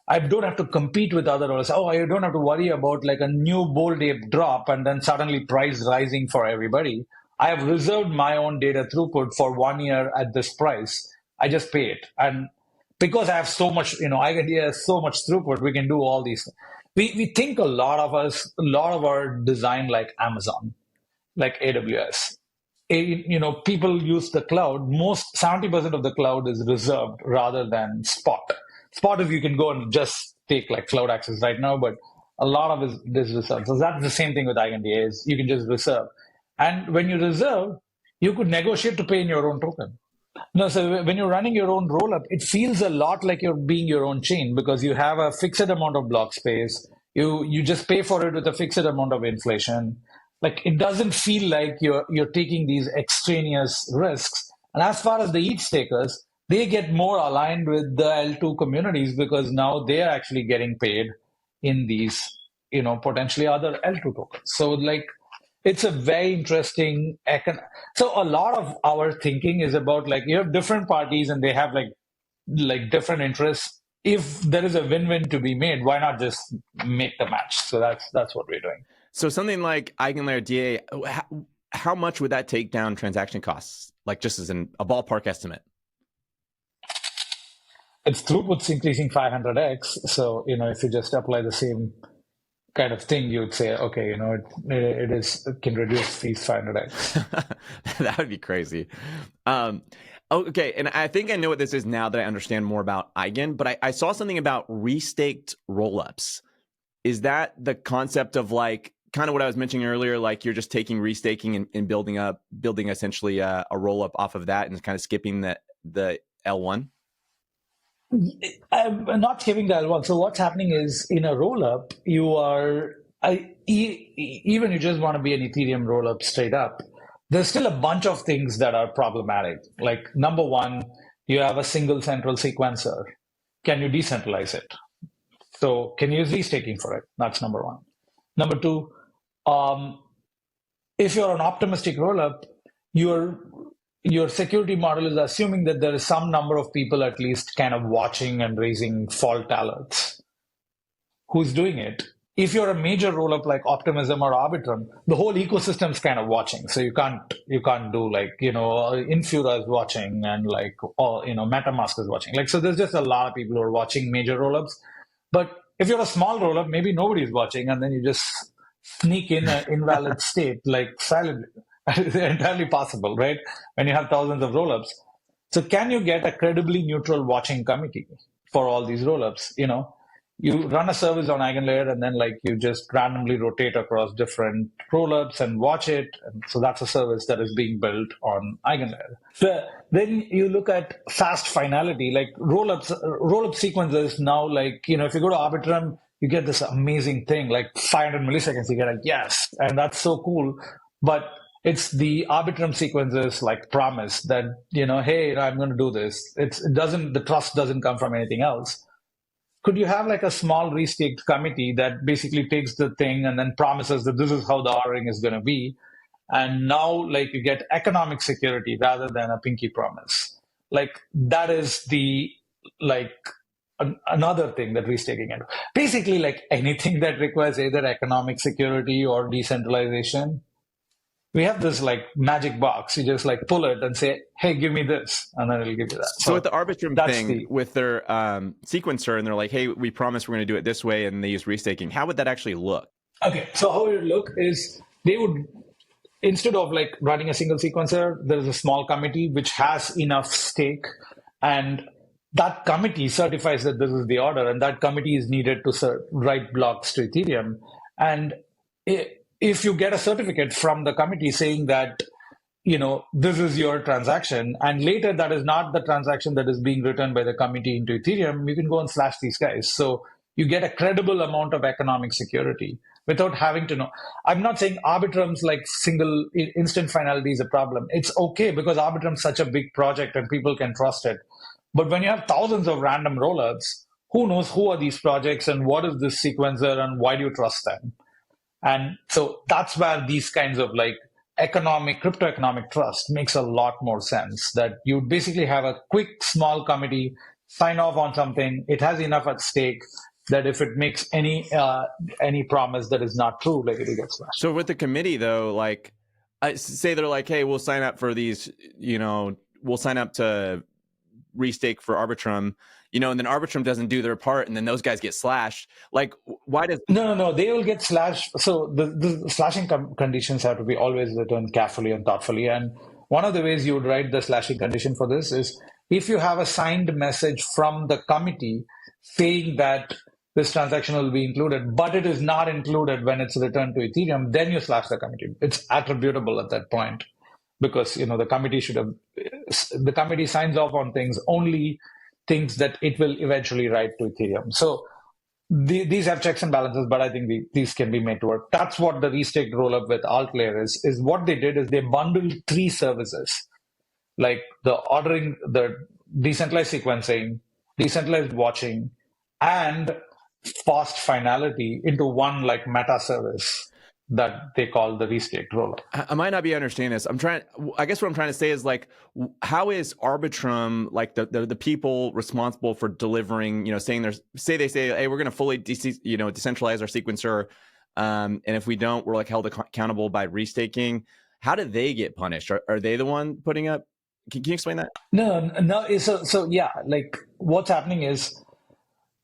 Speaker 2: I don't have to compete with other rollers. Oh, I don't have to worry about like a new Bold Ape drop and then suddenly price rising for everybody. I have reserved my own data throughput for 1 year at this price. I just pay it. And because I have so much, EigenDA has so much throughput, we can do all these. We think a lot of our design like Amazon, like AWS. People use the cloud. Most 70% of the cloud is reserved rather than spot. Spot is you can go and just take like cloud access right now, but a lot of it is reserved. So that's the same thing with EigenDA is you can just reserve. And when you reserve, you could negotiate to pay in your own token. No, so when you're running your own rollup, it feels a lot like you're being your own chain because you have a fixed amount of block space. You just pay for it with a fixed amount of inflation. Like it doesn't feel like you're taking these extraneous risks. And as far as the ETH stakers, they get more aligned with the L2 communities because now they're actually getting paid in these, potentially other L2 tokens. So like it's a very interesting so a lot of our thinking is about like you have different parties and they have like different interests. If there is a win-win to be made, why not just make the match? So that's what we're doing.
Speaker 1: So something like EigenLayer DA, how much would that take down transaction costs? Like just as a ballpark estimate?
Speaker 2: Its throughput's increasing 500x. So, if you just apply the same kind of thing, you would say, okay, it can reduce fees 500x.
Speaker 1: That would be crazy. Okay, and I think I know what this is now that I understand more about Eigen, but I saw something about restaked rollups. Is that the concept of like kind of what I was mentioning earlier, like you're just taking restaking and building essentially a rollup off of that and kind of skipping the L1?
Speaker 2: I'm not skipping the L1. So what's happening is in a rollup, even you just want to be an Ethereum rollup straight up, there's still a bunch of things that are problematic. Like number one, you have a single central sequencer. Can you decentralize it? So can you use restaking for it? That's number one. Number two, if you're an optimistic rollup, your security model is assuming that there is some number of people at least kind of watching and raising fault alerts. Who's doing it? If you're a major rollup like Optimism or Arbitrum, the whole ecosystem is kind of watching. So you can't do like, Infura is watching and like, MetaMask is watching. Like, so there's just a lot of people who are watching major rollups. But if you're a small rollup, maybe nobody's watching and then you just sneak in an invalid state, like silently. It's entirely possible, right? When you have thousands of rollups. So can you get a credibly neutral watching committee for all these rollups? you run a service on EigenLayer, and then like you just randomly rotate across different rollups and watch it. And so that's a service that is being built on EigenLayer. So then you look at fast finality, like rollup sequences now, like, if you go to Arbitrum, you get this amazing thing, like 500 milliseconds, you get like, yes, and that's so cool. But it's the Arbitrum sequences like promise that, hey, I'm going to do this. The trust doesn't come from anything else. Could you have like a small restaked committee that basically takes the thing and then promises that this is how the ordering is going to be? And now like you get economic security rather than a pinky promise. Like that is the another thing that restaking is. Basically like anything that requires either economic security or decentralization. We have this like magic box. You just like pull it and say, hey, give me this. And then it'll give you that.
Speaker 1: So with the Arbitrum thing, with their sequencer, and they're like, hey, we promise we're going to do it this way, and they use restaking, how would that actually look?
Speaker 2: Okay, so how it would look is they would, instead of like running a single sequencer, there's a small committee which has enough stake, and that committee certifies that this is the order, and that committee is needed to write blocks to Ethereum. And if you get a certificate from the committee saying that, this is your transaction, and later that is not the transaction that is being written by the committee into Ethereum, you can go and slash these guys. So you get a credible amount of economic security without having to know. I'm not saying Arbitrum's like single instant finality is a problem. It's okay because Arbitrum's such a big project and people can trust it. But when you have thousands of random rollups, who knows who are these projects and what is this sequencer and why do you trust them? And so that's where these kinds of like crypto economic trust makes a lot more sense, that you basically have a quick, small committee sign off on something. It has enough at stake that if it makes any promise that is not true, like it gets slashed.
Speaker 1: So with the committee though, like say they're like, hey, we'll sign up for these, we'll sign up to restake for Arbitrum, and then Arbitrum doesn't do their part, and then those guys get slashed. Like, why does...
Speaker 2: No, they will get slashed. So the slashing conditions have to be always written carefully and thoughtfully. And one of the ways you would write the slashing condition for this is if you have a signed message from the committee saying that this transaction will be included, but it is not included when it's returned to Ethereum, then you slash the committee. It's attributable at that point because, the committee signs off on only things that it will eventually write to Ethereum. So these have checks and balances, but I think these can be made to work. That's what the restaked rollup with AltLayer is what they did is they bundled 3 services, like the ordering, the decentralized sequencing, decentralized watching, and fast finality into one like meta service that they call the restaked rollup.
Speaker 1: I might not be understanding this. I guess what I'm trying to say is like, how is Arbitrum, like the people responsible for delivering, say they say, hey, we're going to fully decentralize our sequencer. And if we don't, we're like held accountable by restaking. How do they get punished? Are they the one putting up? Can you explain that?
Speaker 2: No. So yeah, like what's happening is,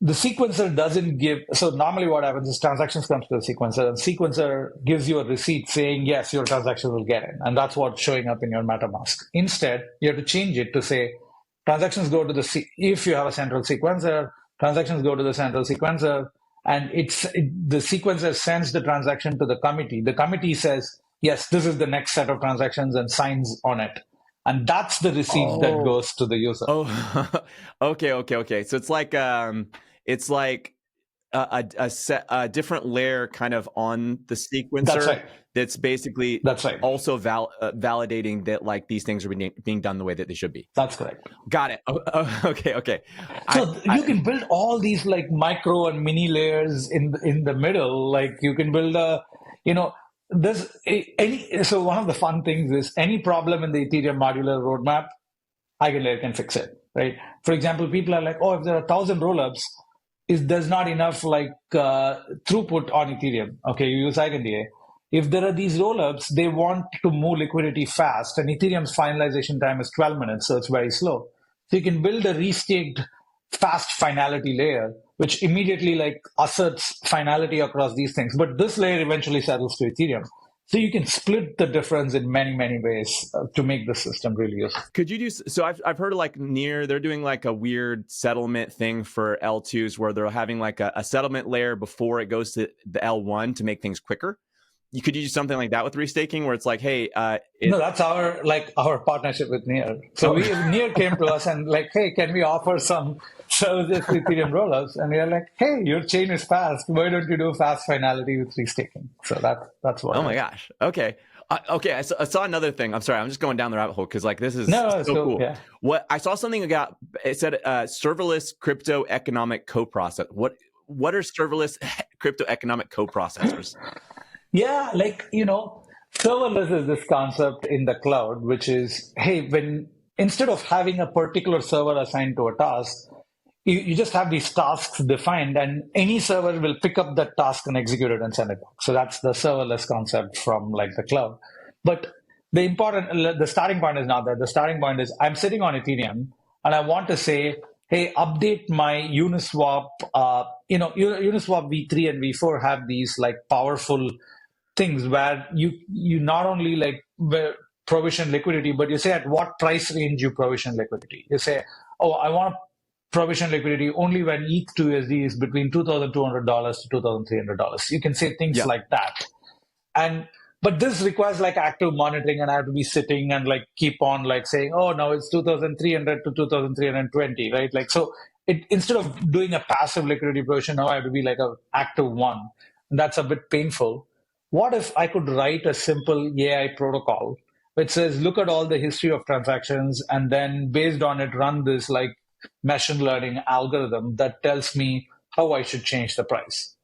Speaker 2: the sequencer doesn't give, so normally what happens is transactions come to the sequencer and sequencer gives you a receipt saying, yes, your transaction will get in. And that's what's showing up in your MetaMask. Instead, you have to change it to say, transactions go to if you have a central sequencer, transactions go to the central sequencer, and the sequencer sends the transaction to the committee. The committee says, yes, this is the next set of transactions and signs on it. And that's the receipt that goes to the user.
Speaker 1: Oh, okay. So it's like a different layer kind of on the sequencer.
Speaker 2: That's right.
Speaker 1: That's basically also validating that like these things are being done the way that they should be.
Speaker 2: That's correct.
Speaker 1: Got it. Okay.
Speaker 2: So you can build all these like micro and mini layers in the middle. Like you can build so one of the fun things is any problem in the Ethereum modular roadmap, EigenLayer can fix it, right? For example, people are like, oh, if there are 1,000 rollups, there's not enough like throughput on Ethereum. Okay, you use EigenLayer. If there are these rollups, they want to move liquidity fast, and Ethereum's finalization time is 12 minutes, so it's very slow. So you can build a restaked fast finality layer, which immediately like asserts finality across these things. But this layer eventually settles to Ethereum. So you can split the difference in many, many ways to make the system really useful.
Speaker 1: Could you do, so I've heard of like they're doing like a weird settlement thing for L2s where they're having like a settlement layer before it goes to the L1 to make things quicker. Could you do something like that with restaking where it's like, hey,
Speaker 2: no, that's our partnership with Near. So Near came to us and like, hey, can we offer some services to Ethereum rollups? And we are like, hey, your chain is fast. Why don't you do fast finality with restaking? So that's what.
Speaker 1: Oh my gosh. Okay. Okay. I saw another thing. I'm sorry. I'm just going down the rabbit hole because like this is so cool. Yeah. What I saw something about, it said serverless crypto economic coprocessor. What are serverless crypto economic coprocessors?
Speaker 2: Yeah, like, serverless is this concept in the cloud, which is, hey, when instead of having a particular server assigned to a task, you just have these tasks defined and any server will pick up that task and execute it and send it back. So that's the serverless concept from like the cloud. But the starting point is not that. The starting point is I'm sitting on Ethereum and I want to say, hey, update my Uniswap. Uniswap V3 and V4 have these like powerful things where you not only like provision liquidity, but you say at what price range you provision liquidity. You say, oh, I want provision liquidity only when ETH to USD is between $2,200 to $2,300. You can say things like that. But this requires like active monitoring, and I have to be sitting and like keep on like saying, oh, no, it's 2,300 to 2,320, right? Like, so instead of doing a passive liquidity provision, now I have to be like an active one. And that's a bit painful. What if I could write a simple AI protocol which says, look at all the history of transactions, and then based on it, run this like machine learning algorithm that tells me how I should change the price.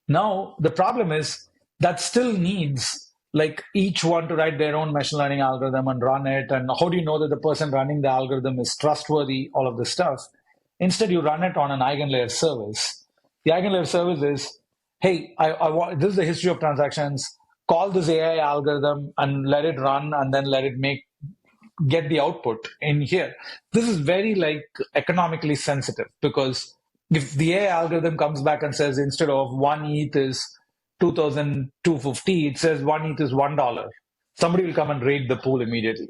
Speaker 2: Now, the problem is that still needs like each one to write their own machine learning algorithm and run it. And how do you know that the person running the algorithm is trustworthy? All of this stuff. Instead, you run it on an EigenLayer service. The EigenLayer service is, hey, I want, this is the history of transactions. Call this AI algorithm and let it run, and then let it get the output in here. This is very like economically sensitive, because if the AI algorithm comes back and says instead of 1 ETH is 2,250, it says 1 ETH is $1. Somebody will come and raid the pool immediately.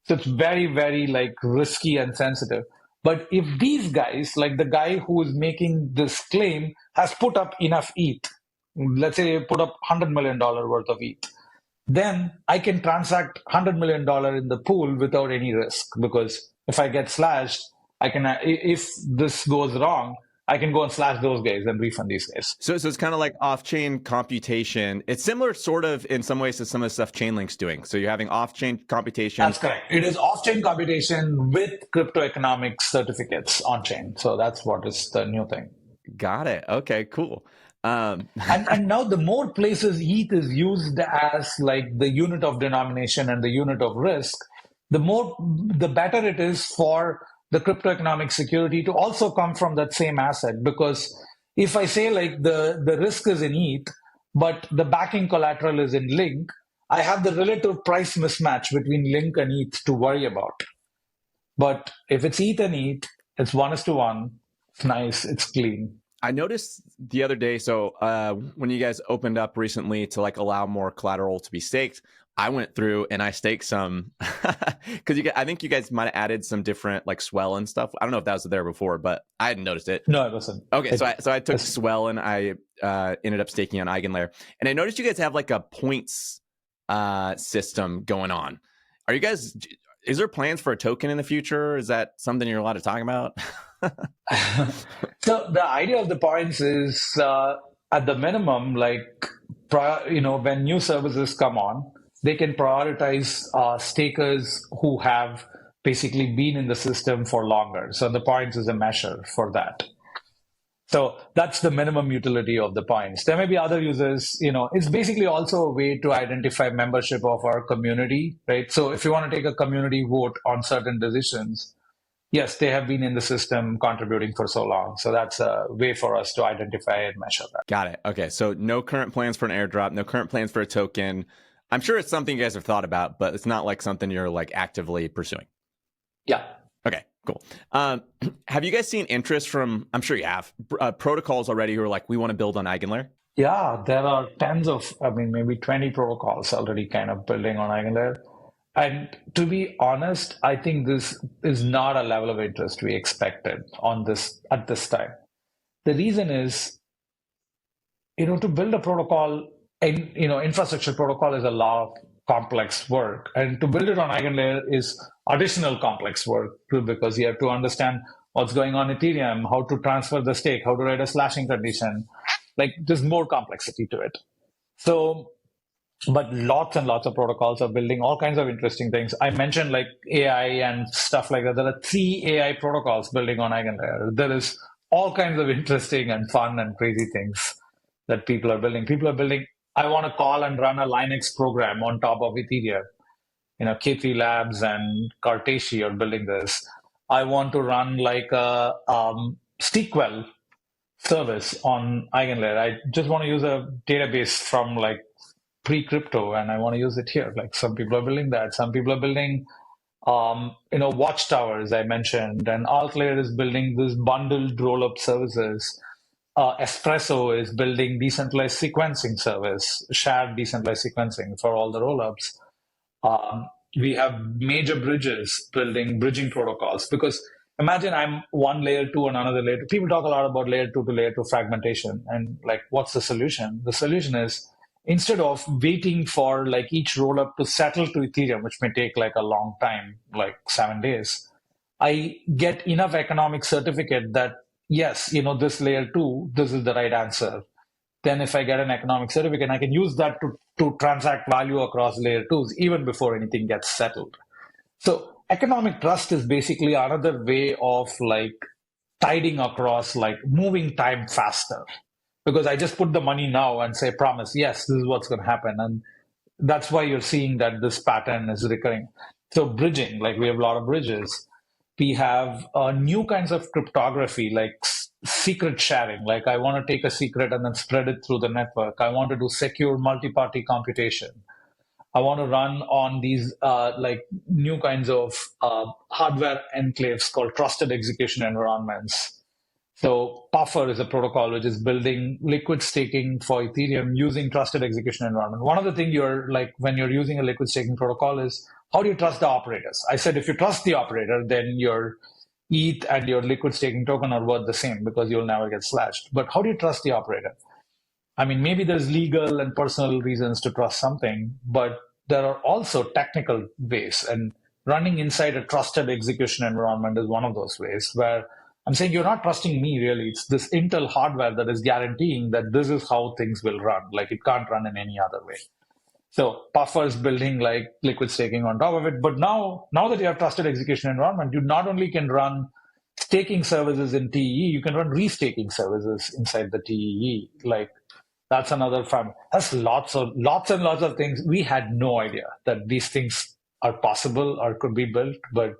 Speaker 2: So it's very, very like risky and sensitive. But if these guys, like the guy who is making this claim, has put up enough ETH, let's say put up $100 million worth of ETH, then I can transact $100 million in the pool without any risk, because if I get slashed, I can, if this goes wrong, I can go and slash those guys and refund these guys.
Speaker 1: So it's kind of like off-chain computation. It's similar sort of in some ways to some of the stuff Chainlink's doing. So you're having off-chain computation.
Speaker 2: That's correct. It is off-chain computation with crypto economics certificates on-chain. So that's what is the new thing.
Speaker 1: Got it. Okay, cool.
Speaker 2: And now the more places ETH is used as like the unit of denomination and the unit of risk, the better it is for the crypto economic security to also come from that same asset. Because if I say like the risk is in ETH, but the backing collateral is in Link, I have the relative price mismatch between Link and ETH to worry about. But if it's ETH and ETH, it's 1:1. It's nice. It's clean.
Speaker 1: I noticed the other day, so when you guys opened up recently to like allow more collateral to be staked, I went through and I staked some because I think you guys might have added some different like swell and stuff. I don't know if that was there before, but I hadn't noticed it.
Speaker 2: No, it wasn't.
Speaker 1: Okay, so I took swell and I ended up staking on EigenLayer, and I noticed you guys have like a points system going on. Are you guys? Is there plans for a token in the future? Is that something you're allowed to talk about?
Speaker 2: So the idea of the points is at the minimum, like when new services come on, they can prioritize stakers who have basically been in the system for longer. So the points is a measure for that. So that's the minimum utility of the points. There may be other users, it's basically also a way to identify membership of our community, right? So if you want to take a community vote on certain decisions, yes, they have been in the system contributing for so long. So that's a way for us to identify and measure that.
Speaker 1: Got it. Okay. So no current plans for an airdrop, no current plans for a token. I'm sure it's something you guys have thought about, but it's not like something you're like actively pursuing.
Speaker 2: Yeah.
Speaker 1: Okay, cool. Have you guys seen interest from, I'm sure you have, protocols already who are like, we want to build on EigenLayer?
Speaker 2: Yeah, there are tens of, I mean, maybe 20 protocols already kind of building on EigenLayer. And to be honest, I think this is not a level of interest we expected on this at this time. The reason is, to build a protocol in, infrastructure protocol is a lot of complex work. And to build it on EigenLayer is additional complex work too, because you have to understand what's going on in Ethereum, how to transfer the stake, how to write a slashing condition. Like there's more complexity to it. So, but lots and lots of protocols are building all kinds of interesting things. I mentioned like AI and stuff like that. There are 3 AI protocols building on EigenLayer. There is all kinds of interesting and fun and crazy things that people are building. People are building, I want to call and run a Linux program on top of Ethereum. K3 Labs and Cartesio are building this. I want to run like a SQL service on EigenLayer. I just want to use a database from like pre-crypto and I want to use it here. Like some people are building that. Some people are building, watchtowers I mentioned, and AltLayer is building this bundled roll-up services. Espresso is building decentralized sequencing service, shared decentralized sequencing for all the rollups. We have major bridges building bridging protocols because imagine I'm one layer two and another layer two. People talk a lot about layer two to layer two fragmentation and like, what's the solution? The solution is instead of waiting for like each rollup to settle to Ethereum, which may take like a long time, like 7 days, I get enough economic certificate that yes, this layer two, this is the right answer. Then if I get an economic certificate, I can use that to transact value across layer twos even before anything gets settled. So economic trust is basically another way of like tiding across, like moving time faster. Because I just put the money now and say, promise, yes, this is what's going to happen. And that's why you're seeing that this pattern is recurring. So bridging, like we have a lot of bridges. We have new kinds of cryptography, like secret sharing. Like I want to take a secret and then spread it through the network. I want to do secure multi-party computation. I want to run on these like new kinds of hardware enclaves called trusted execution environments. So Puffer is a protocol which is building liquid staking for Ethereum using trusted execution environment. One of the things you're like when you're using a liquid staking protocol is how do you trust the operators? I said if you trust the operator, then your ETH and your liquid staking token are worth the same because you'll never get slashed. But how do you trust the operator? I mean, maybe there's legal and personal reasons to trust something, but there are also technical ways. And running inside a trusted execution environment is one of those ways where I'm saying you're not trusting me really. It's this Intel hardware that is guaranteeing that this is how things will run. Like it can't run in any other way. So Puffer is building like liquid staking on top of it. But now that you have trusted execution environment, you not only can run staking services in TEE, you can run restaking services inside the TEE. Like that's another family. That's lots and lots of things. We had no idea that these things are possible or could be built, but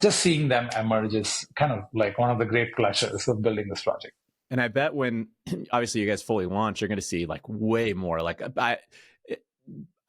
Speaker 2: just seeing them emerge is kind of like one of the great pleasures of building this project.
Speaker 1: And I bet when obviously you guys fully launch, you're going to see like way more. Like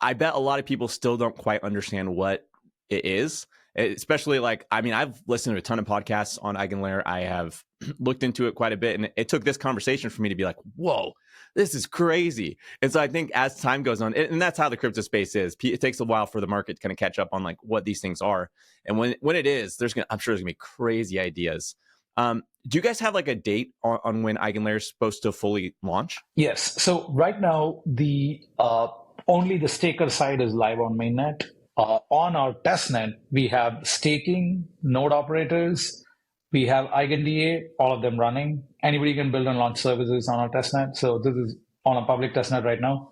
Speaker 1: I bet a lot of people still don't quite understand what it is. Especially like, I mean, I've listened to a ton of podcasts on EigenLayer. I have looked into it quite a bit, and it took this conversation for me to be like, whoa, this is crazy. And so I think as time goes on, and that's how the crypto space is, it takes a while for the market to kind of catch up on like what these things are. And when it is, I'm sure there's gonna be crazy ideas. Do you guys have like a date on when EigenLayer is supposed to fully launch?
Speaker 2: Yes. So right now, the only the staker side is live on mainnet. On our testnet, we have staking, node operators, we have EigenDA, all of them running. Anybody can build and launch services on our testnet. So this is on a public testnet right now.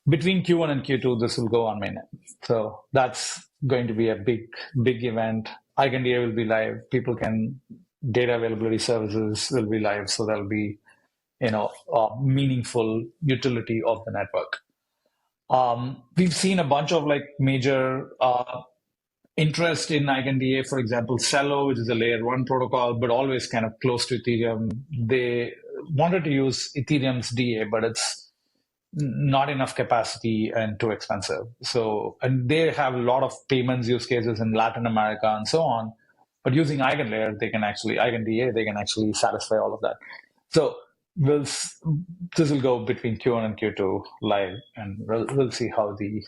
Speaker 2: Between Q1 and Q2, this will go on mainnet. So that's going to be a big event. EigenDA will be live. People can, data availability services will be live. So there'll be, meaningful utility of the network. We've seen a bunch of like major interest in EigenDA, for example, Celo, which is a layer one protocol, but always kind of close to Ethereum. They wanted to use Ethereum's DA, but it's not enough capacity and too expensive. So, and they have a lot of payments use cases in Latin America and so on. But using EigenLayer, EigenDA, they can actually satisfy all of that. So this will go between Q1 and Q2 live, and we'll see how the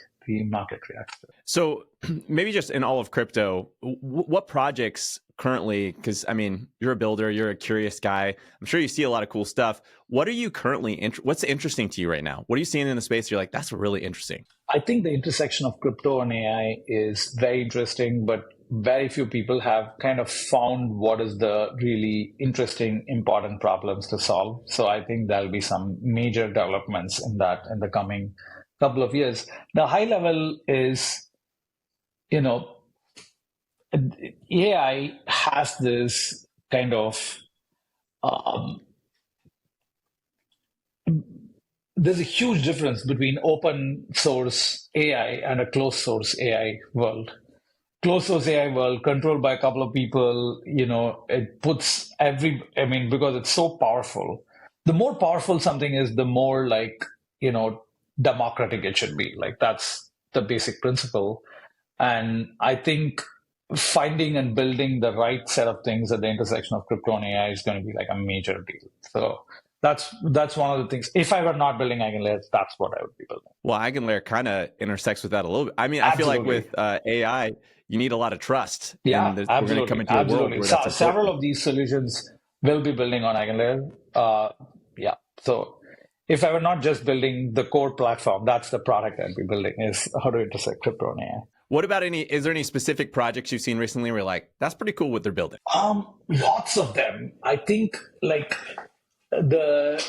Speaker 2: market reacts to it.
Speaker 1: So maybe just in all of crypto, what projects currently, because I mean, you're a builder, you're a curious guy, I'm sure you see a lot of cool stuff. What are you currently, what's interesting to you right now? What are you seeing in the space you're like, that's really interesting?
Speaker 2: I think the intersection of crypto and AI is very interesting, but very few people have kind of found what is the really interesting, important problems to solve. So I think there'll be some major developments in that in the coming couple of years. The high level is, AI has this kind of there's a huge difference between open source AI and a closed source AI world. Closed source AI world controlled by a couple of people, it puts because it's so powerful. The more powerful something is, the more democratic it should be. Like, that's the basic principle. And I think finding and building the right set of things at the intersection of crypto and AI is going to be like a major deal. So that's one of the things. If I were not building EigenLayer, that's what I would be building.
Speaker 1: Well, EigenLayer kind of intersects with that a little bit. I mean, I feel like with AI, you need a lot of trust.
Speaker 2: Yeah,
Speaker 1: and
Speaker 2: absolutely.
Speaker 1: We're going to come into a world where that's
Speaker 2: several of these solutions will be building on EigenLayer. So if I were not just building the core platform, that's the product I'd be building, is how to intersect crypto and AI.
Speaker 1: What about is there any specific projects you've seen recently where you're like, that's pretty cool what they're building?
Speaker 2: Lots of them. I think like the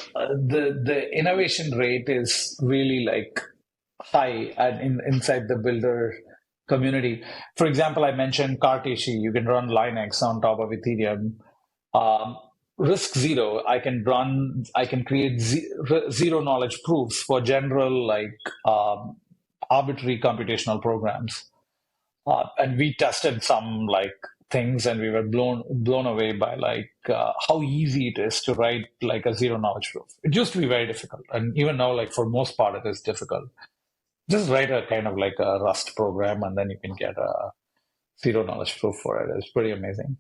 Speaker 2: innovation rate is really like high inside the builder community. For example, I mentioned Cartesio. You can run Linux on top of Ethereum. Risk zero, I can create zero knowledge proofs for general arbitrary computational programs. And we tested some things, and we were blown away by how easy it is to write a zero knowledge proof. It used to be very difficult, and even now, for most part, it is difficult. Just write a kind of like a Rust program, and then you can get a zero knowledge proof for it. It's pretty amazing.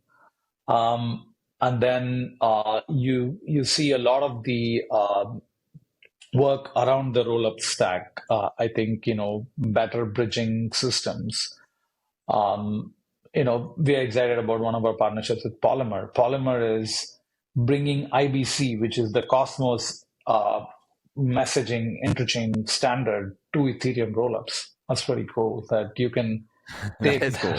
Speaker 2: And then you see a lot of the work around the roll-up stack. I think better bridging systems. We are excited about one of our partnerships with Polymer. Polymer is bringing IBC, which is the Cosmos messaging interchain standard, to Ethereum rollups. That's pretty cool that you can take.
Speaker 1: That is cool.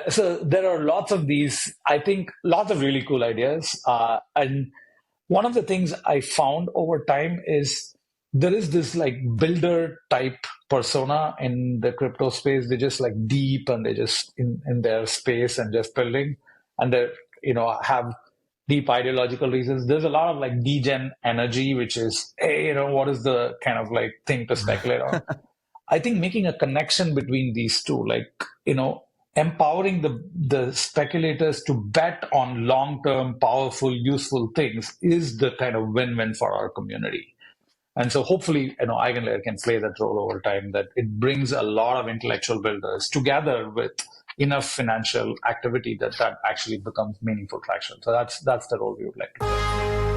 Speaker 2: So there are lots of these, I think, lots of really cool ideas. And one of the things I found over time is there is this builder type persona in the crypto space. They're just deep, and they're just in their space and just building, and they have deep ideological reasons. There's a lot of degen energy, which is, hey, what is the kind of thing to speculate on? I think making a connection between these two, empowering the speculators to bet on long-term, powerful, useful things is the kind of win-win for our community. And so hopefully, EigenLayer can play that role over time, that it brings a lot of intellectual builders together with enough financial activity that actually becomes meaningful traction. So that's the role we would like to play.